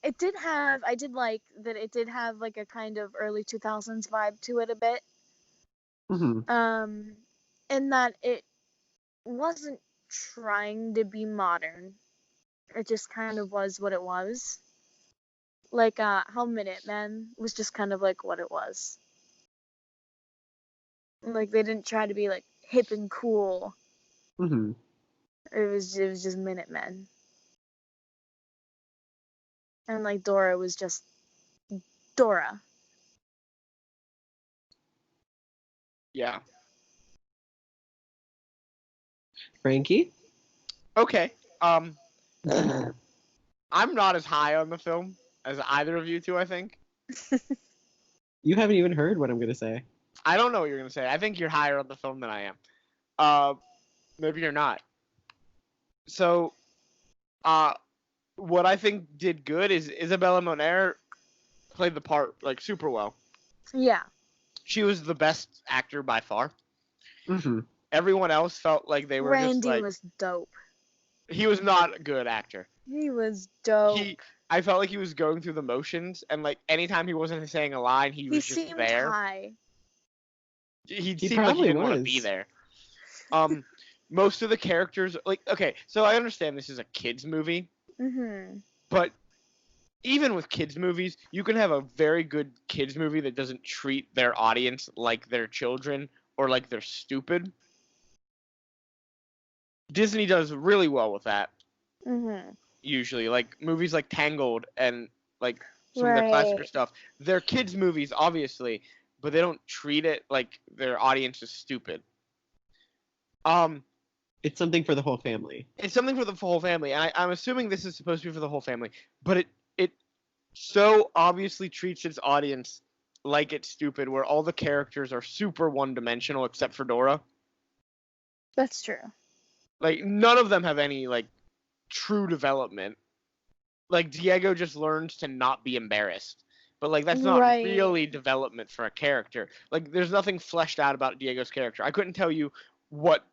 It did have, I did like that it did have like a kind of early 2000s vibe to it a bit. Mm-hmm. In that it wasn't trying to be modern. It just kind of was what it was. Like how Minutemen was just kind of like what it was. Like they didn't try to be like hip and cool. Mm-hmm. It was just Minutemen. And like Dora was just Dora. Yeah. Frankie? Okay. I'm not as high on the film as either of you two, I think. You haven't even heard what I'm gonna say. I don't know what you're gonna say. I think you're higher on the film than I am. Maybe you're not. So, what I think did good is Isabella Moner played the part like super well. Yeah. She was the best actor by far. Mm-hmm. Everyone else felt like they were Randy just like was dope. he was not a good actor. He was dope. I felt like he was going through the motions, and like anytime he wasn't saying a line, he was just seemed there. high. He seemed like he probably didn't want to was. be there. Most of the characters, like, okay, so I understand this is a kids movie, but even with kids movies, you can have a very good kids movie that doesn't treat their audience like they're children or like they're stupid. Disney does really well with that. Usually, like movies like Tangled and like some of the classic stuff. They're kids movies, obviously, but they don't treat it like their audience is stupid. It's something for the whole family. It's something for the whole family, and I'm assuming this is supposed to be for the whole family, but it so obviously treats its audience like it's stupid, where all the characters are super one-dimensional except for Dora. That's true. Like none of them have any like true development. Like Diego just learns to not be embarrassed. But like that's not really development for a character. Like there's nothing fleshed out about Diego's character. I couldn't tell you what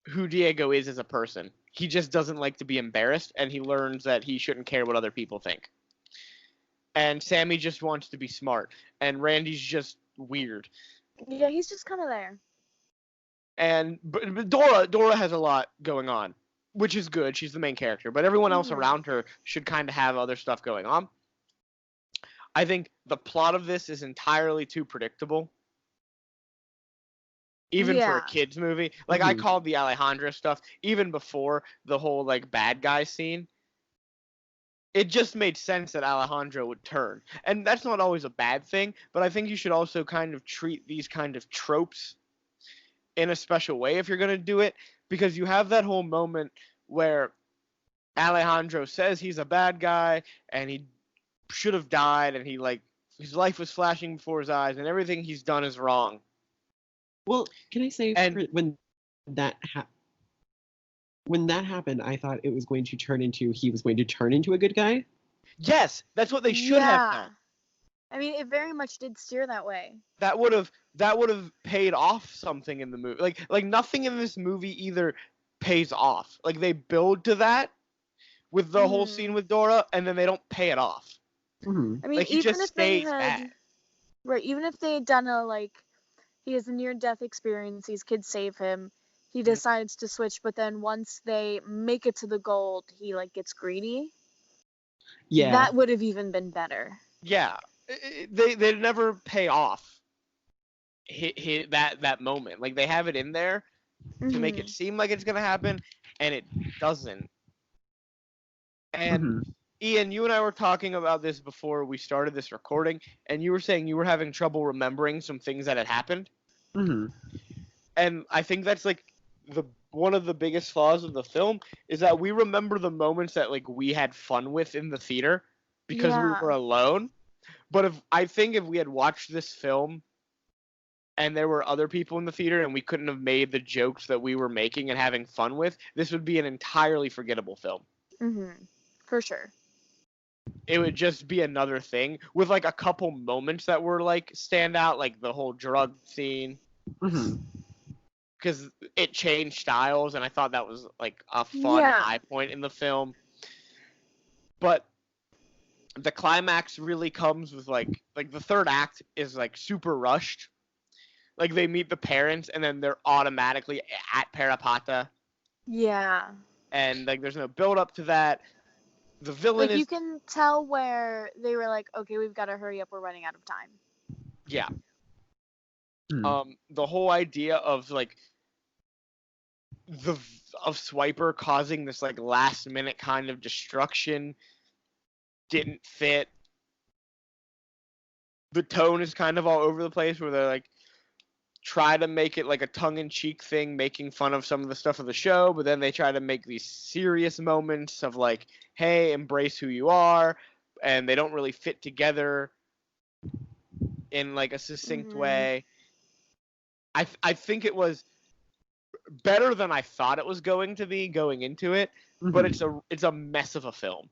who Diego is as a person. He just doesn't like to be embarrassed, and he learns that he shouldn't care what other people think. And Sammy just wants to be smart, and Randy's just weird. Yeah, he's just kind of there. And but Dora has a lot going on, which is good. She's the main character, but everyone else around her should kind of have other stuff going on. I think the plot of this is entirely too predictable. Even for a kids movie. Like I called the Alejandro stuff even before the whole like bad guy scene. It just made sense that Alejandro would turn. And that's not always a bad thing, but I think you should also kind of treat these kind of tropes in a special way if you're going to do it, because you have that whole moment where Alejandro says he's a bad guy and he should have died, and he like his life was flashing before his eyes and everything he's done is wrong. Well, can I say when that happened, I thought it was going to turn into he was going to turn into a good guy. Yes, that's what they should have done. I mean, it very much did steer that way. That would have paid off something in the movie. Like nothing in this movie either pays off. Like they build to that with the whole scene with Dora, and then they don't pay it off. Hmm. I mean, Like, he even just if they stays had, mad. right, even if they had done a like, he has a near-death experience, these kids save him, he decides to switch, but then once they make it to the gold, he like gets greedy. Yeah. That would have even been better. Yeah, they never pay off that moment. Like, they have it in there to make it Mhm. seem like it's gonna happen, and it doesn't. And Hmm. Ian, you and I were talking about this before we started this recording, and you were saying you were having trouble remembering some things that had happened. Hmm. And I think that's like the one of the biggest flaws of the film is that we remember the moments that like we had fun with in the theater because we Yeah. were alone. But if we had watched this film and there were other people in the theater and we couldn't have made the jokes that we were making and having fun with, this would be an entirely forgettable film. Mhm. For sure. It would just be another thing with like a couple moments that were like stand out, like the whole drug scene, Hmm. because it changed styles, and I thought that was like a fun Yeah. high point in the film. But the climax really comes with like the third act is like super rushed. Like, they meet the parents and then they're automatically at Parapata, Yeah. and like there's no build up to that. The villain Like, is you can tell where they were like, okay, we've got to hurry up, we're running out of time. yeah. Hmm. The whole idea of like the of Swiper causing this like last minute kind of destruction didn't fit. The tone is kind of all over the place where they're like try to make it like a tongue-in-cheek thing, making fun of some of the stuff of the show, but then they try to make these serious moments of like, hey, embrace who you are, and they don't really fit together in like a succinct Mhm. way. I think it was better than I thought it was going to be going into it, but Hmm. it's a mess of a film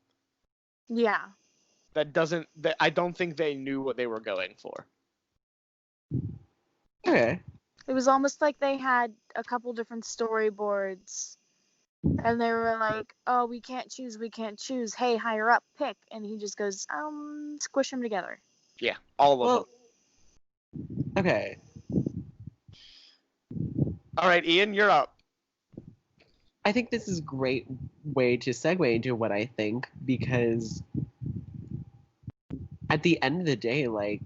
Yeah. that I don't think they knew what they were going for. Okay. It was almost like they had a couple different storyboards and they were like, oh, we can't choose, we can't choose. Hey, higher up, pick. And he just goes, squish them together. Yeah, all of them. Well. Okay. All right, Ian, you're up. I think this is a great way to segue into what I think because at the end of the day, like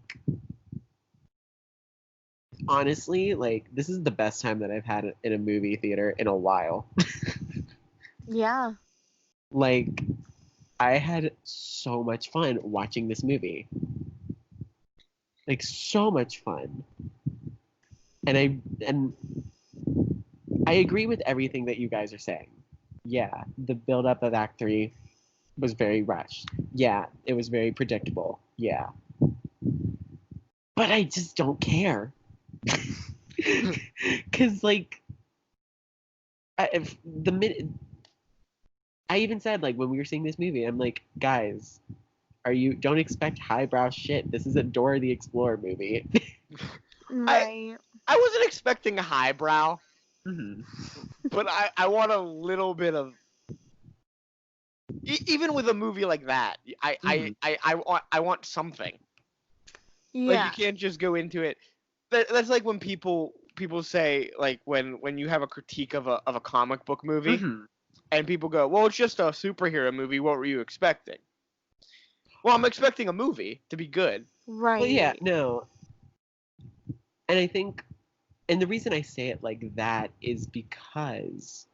honestly, like this is the best time that I've had in a movie theater in a while. Yeah. Like I had so much fun watching this movie. Like so much fun. And I agree with everything that you guys are saying. Yeah, the build-up of Act 3 was very rushed. Yeah, it was very predictable. Yeah. But I just don't care. Cuz like if the minute I even said like when we were seeing this movie, I'm like, guys, don't expect highbrow shit. This is a Dora the Explorer movie. Right. I wasn't expecting a highbrow, Hmm. but I want a little bit of even with a movie like that. Hmm. I want something. Like, you Yeah. can't just go into it. That's like when people say like when you have a critique of a comic book movie Hmm. and people go, well, it's just a superhero movie. What were you expecting? Well, I'm expecting a movie to be good. Well, yeah, Right. no. And I think, and the reason I say it like that is because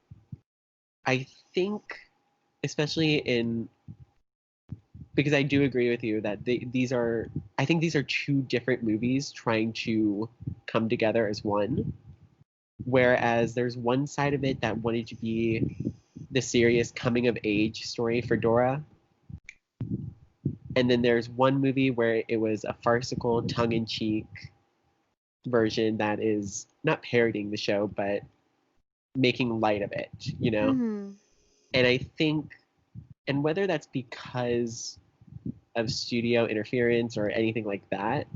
I think, especially because I do agree with you that I think these are two different movies trying to come together as one. Whereas there's one side of it that wanted to be the serious coming of age story for Dora. And then there's one movie where it was a farcical, tongue in cheek version that is not parodying the show, but making light of it, you know? Mhm. And I think, and whether that's because of studio interference or anything like that,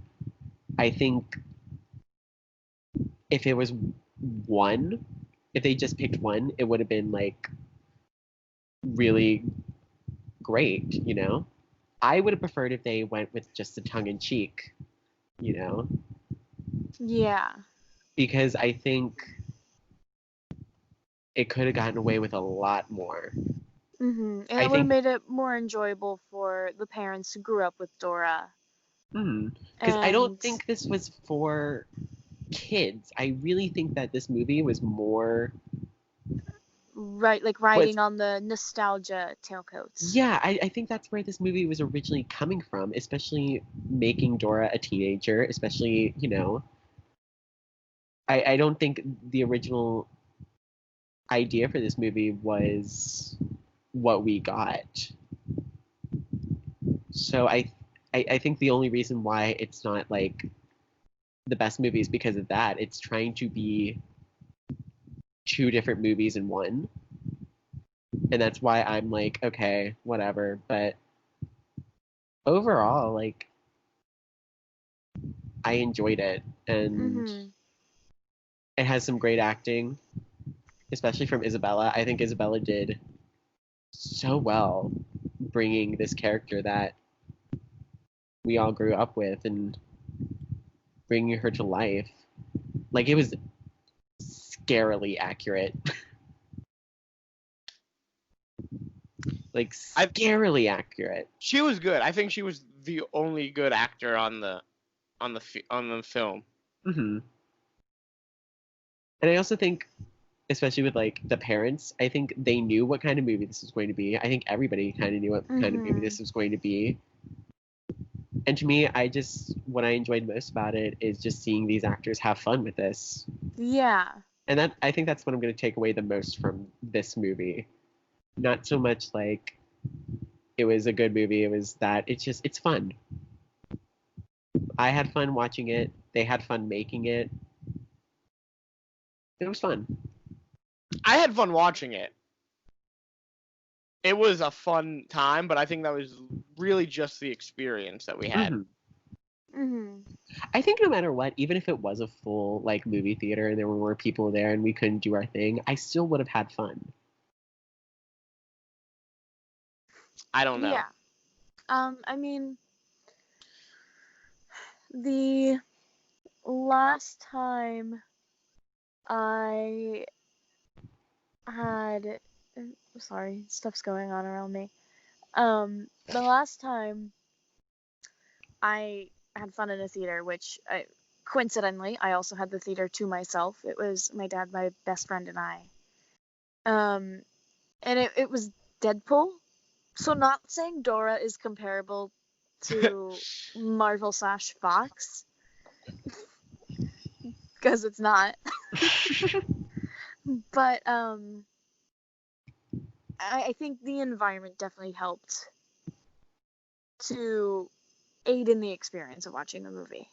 I think if it was one, if they just picked one, it would have been like really great, you know? I would have preferred if they went with just the tongue-in-cheek, Yeah. because I think it could have gotten away with a lot more. And I it would have think made it more enjoyable for the parents who grew up with Dora. because I don't And think this was for kids. I really think that this movie was more like riding on the nostalgia tailcoats. Yeah, I think that's where this movie was originally coming from, especially making Dora a teenager, especially, I don't think the original idea for this movie was what we got. So I think the only reason why it's not like the best movie is because of that. It's trying to be two different movies in one. And that's why I'm like, okay, whatever. But overall, like, I enjoyed it. And it has some great acting, especially from Isabella. I think Isabella did so well bringing this character that we all grew up with and bringing her to life. Like, it was scarily accurate. Like, scarily accurate. She was good. I think she was the only good actor on the film. And I also think, especially with like the parents, I think they knew what kind of movie this was going to be. I think everybody kind of knew what kind of movie this was going to be. And to me, what I enjoyed most about it is just seeing these actors have fun with this. Yeah. And I think that's what I'm going to take away the most from this movie. Not so much like it was a good movie, it was that it's fun. I had fun watching it. They had fun making it. It was fun. I had fun watching it. It was a fun time, but I think that was really just the experience that we had. I think no matter what, even if it was a full like movie theater and there were more people there and we couldn't do our thing, I still would have had fun. I don't know. Yeah. I mean, the last time I had, sorry, stuff's going on around me. The last time I had fun in a theater, which coincidentally I also had the theater to myself. It was my dad, my best friend, and I. And it was Deadpool. So not saying Dora is comparable to Marvel / Fox, because it's not. But I think the environment definitely helped to aid in the experience of watching the movie.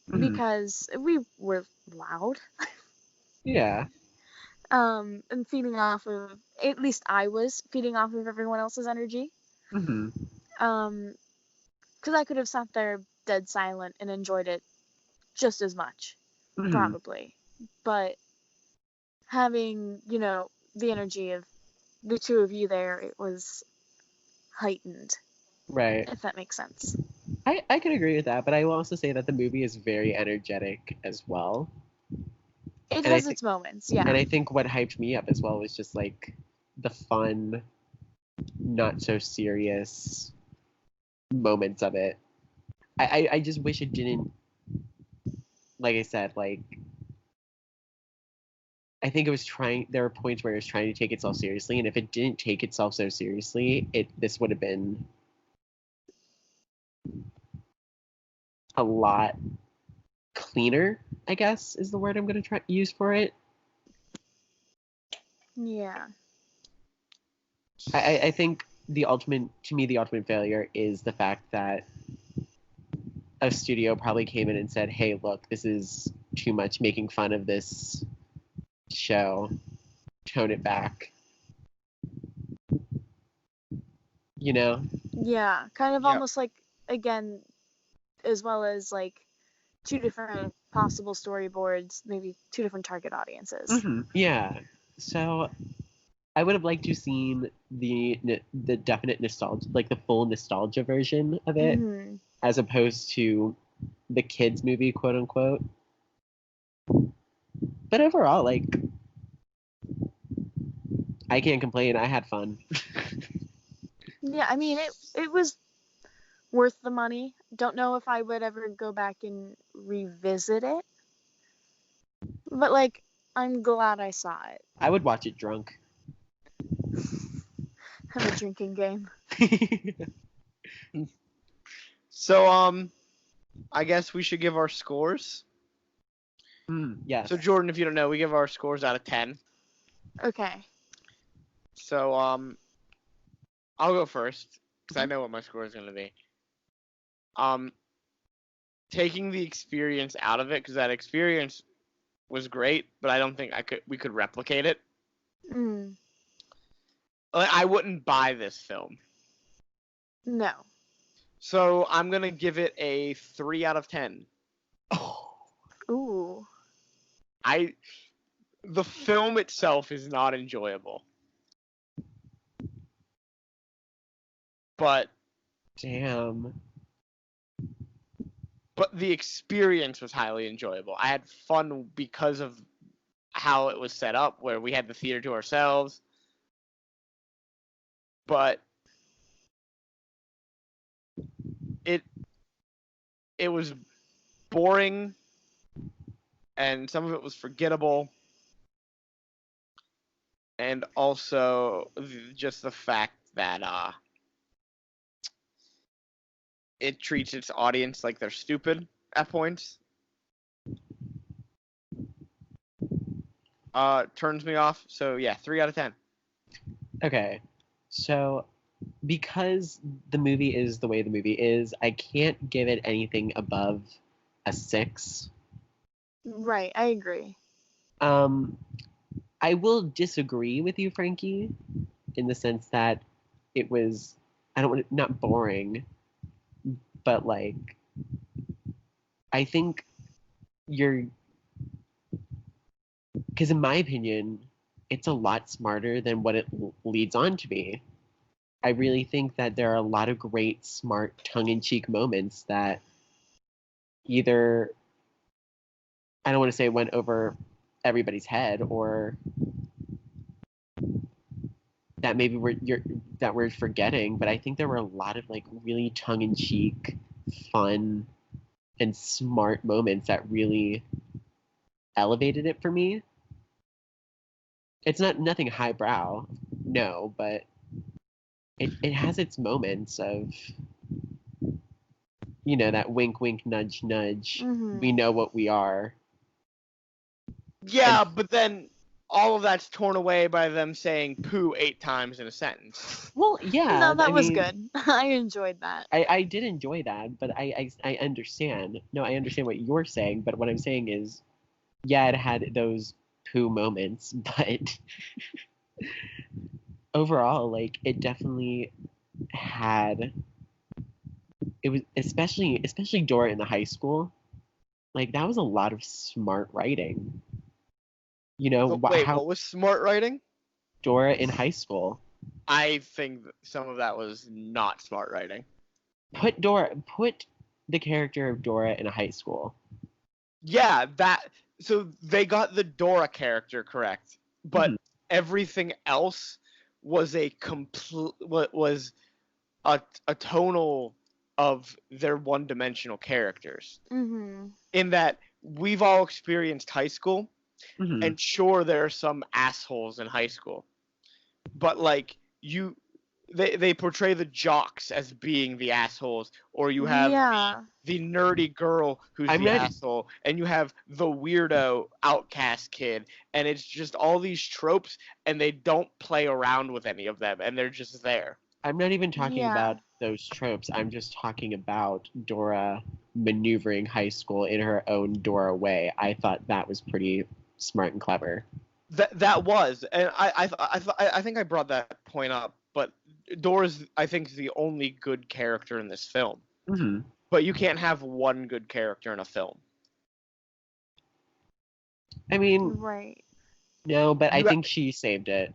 Because we were loud. Yeah. And feeding off of, at least I was feeding off of everyone else's energy. Because I could have sat there dead silent and enjoyed it just as much, probably. But having, the energy of the two of you there, it was heightened. Right. If that makes sense. I can agree with that, but I will also say that the movie is very energetic as well. It has its moments, yeah. And I think what hyped me up as well was just like the fun, not so serious moments of it. I just wish it didn't, like I said, like I think it was there were points where it was trying to take itself seriously, and if it didn't take itself so seriously, this would have been a lot cleaner, I guess is the word I'm going to use for it. Yeah. I think the ultimate failure is the fact that a studio probably came in and said, hey, look, this is too much making fun of this show. Tone it back. Yeah, kind of almost like, again, as well as like two different possible storyboards, maybe two different target audiences. Yeah. So I would have liked to seen the definite nostalgia, like the full nostalgia version of it, Mhm. as opposed to the kids movie, quote unquote. But overall, like, I can't complain. I had fun. Yeah, I mean it was worth the money. Don't know if I would ever go back and revisit it. But like I'm glad I saw it. I would watch it drunk. Have a drinking game. So, I guess we should give our scores. Yes. So, Jordan, if you don't know, we give our scores out of 10. Okay. So, I'll go first because I know what my score is going to be. Taking the experience out of it, because that experience was great, but I don't think we could replicate it. Mm, Like, I wouldn't buy this film. no. So I'm gonna give it a 3 out of 10. Ooh. The film itself is not enjoyable, but Damn. the experience was highly enjoyable. I had fun because of how it was set up, where we had the theater to ourselves. But it was boring, and some of it was forgettable, and also just the fact that it treats its audience like they're stupid at points. Turns me off. So yeah, 3 out of 10. Okay. So, because the movie is the way the movie is, I can't give it anything above a 6. Right, I agree. I will disagree with you, Frankie, in the sense that it was, I don't want not boring, but like, I think you're, because in my opinion, it's a lot smarter than what it leads on to be. I really think that there are a lot of great, smart, tongue-in-cheek moments that either, I don't want to say went over everybody's head, or that maybe we're forgetting, but I think there were a lot of like really tongue-in-cheek, fun, and smart moments that really elevated it for me. It's not nothing highbrow, no, but it has its moments of, that wink wink nudge nudge. Mhm. We know what we are. Yeah, but then all of that's torn away by them saying poo 8 times in a sentence. Well, yeah. No, that I was mean, good. I enjoyed that. I did enjoy that, but I understand. No, I understand what you're saying, but what I'm saying is, yeah, it had those poo moments, but overall, like, it definitely had. It was especially Dora in the high school. Like, that was a lot of smart writing. Wait, How what was smart writing? Dora in high school. I think some of that was not smart writing. Put the character of Dora in a high school. Yeah, so they got the Dora character correct, but Mhm. everything else was was a tonal of their one-dimensional characters. Mhm. In that we've all experienced high school, Mhm. and sure there are some assholes in high school, but like they portray the jocks as being the assholes, or you have Yeah. the nerdy girl who's I'm the not. asshole, and you have the weirdo outcast kid, and it's just all these tropes, and they don't play around with any of them, and they're just there. I'm not even talking Yeah. about those tropes. I'm just talking about Dora maneuvering high school in her own Dora way. I thought that was pretty smart and clever. That was, and I think I brought that point up, but Dora's, I think, is the only good character in this film. Hmm. But you can't have one good character in a film. I mean, Right. no, but I You think she saved it.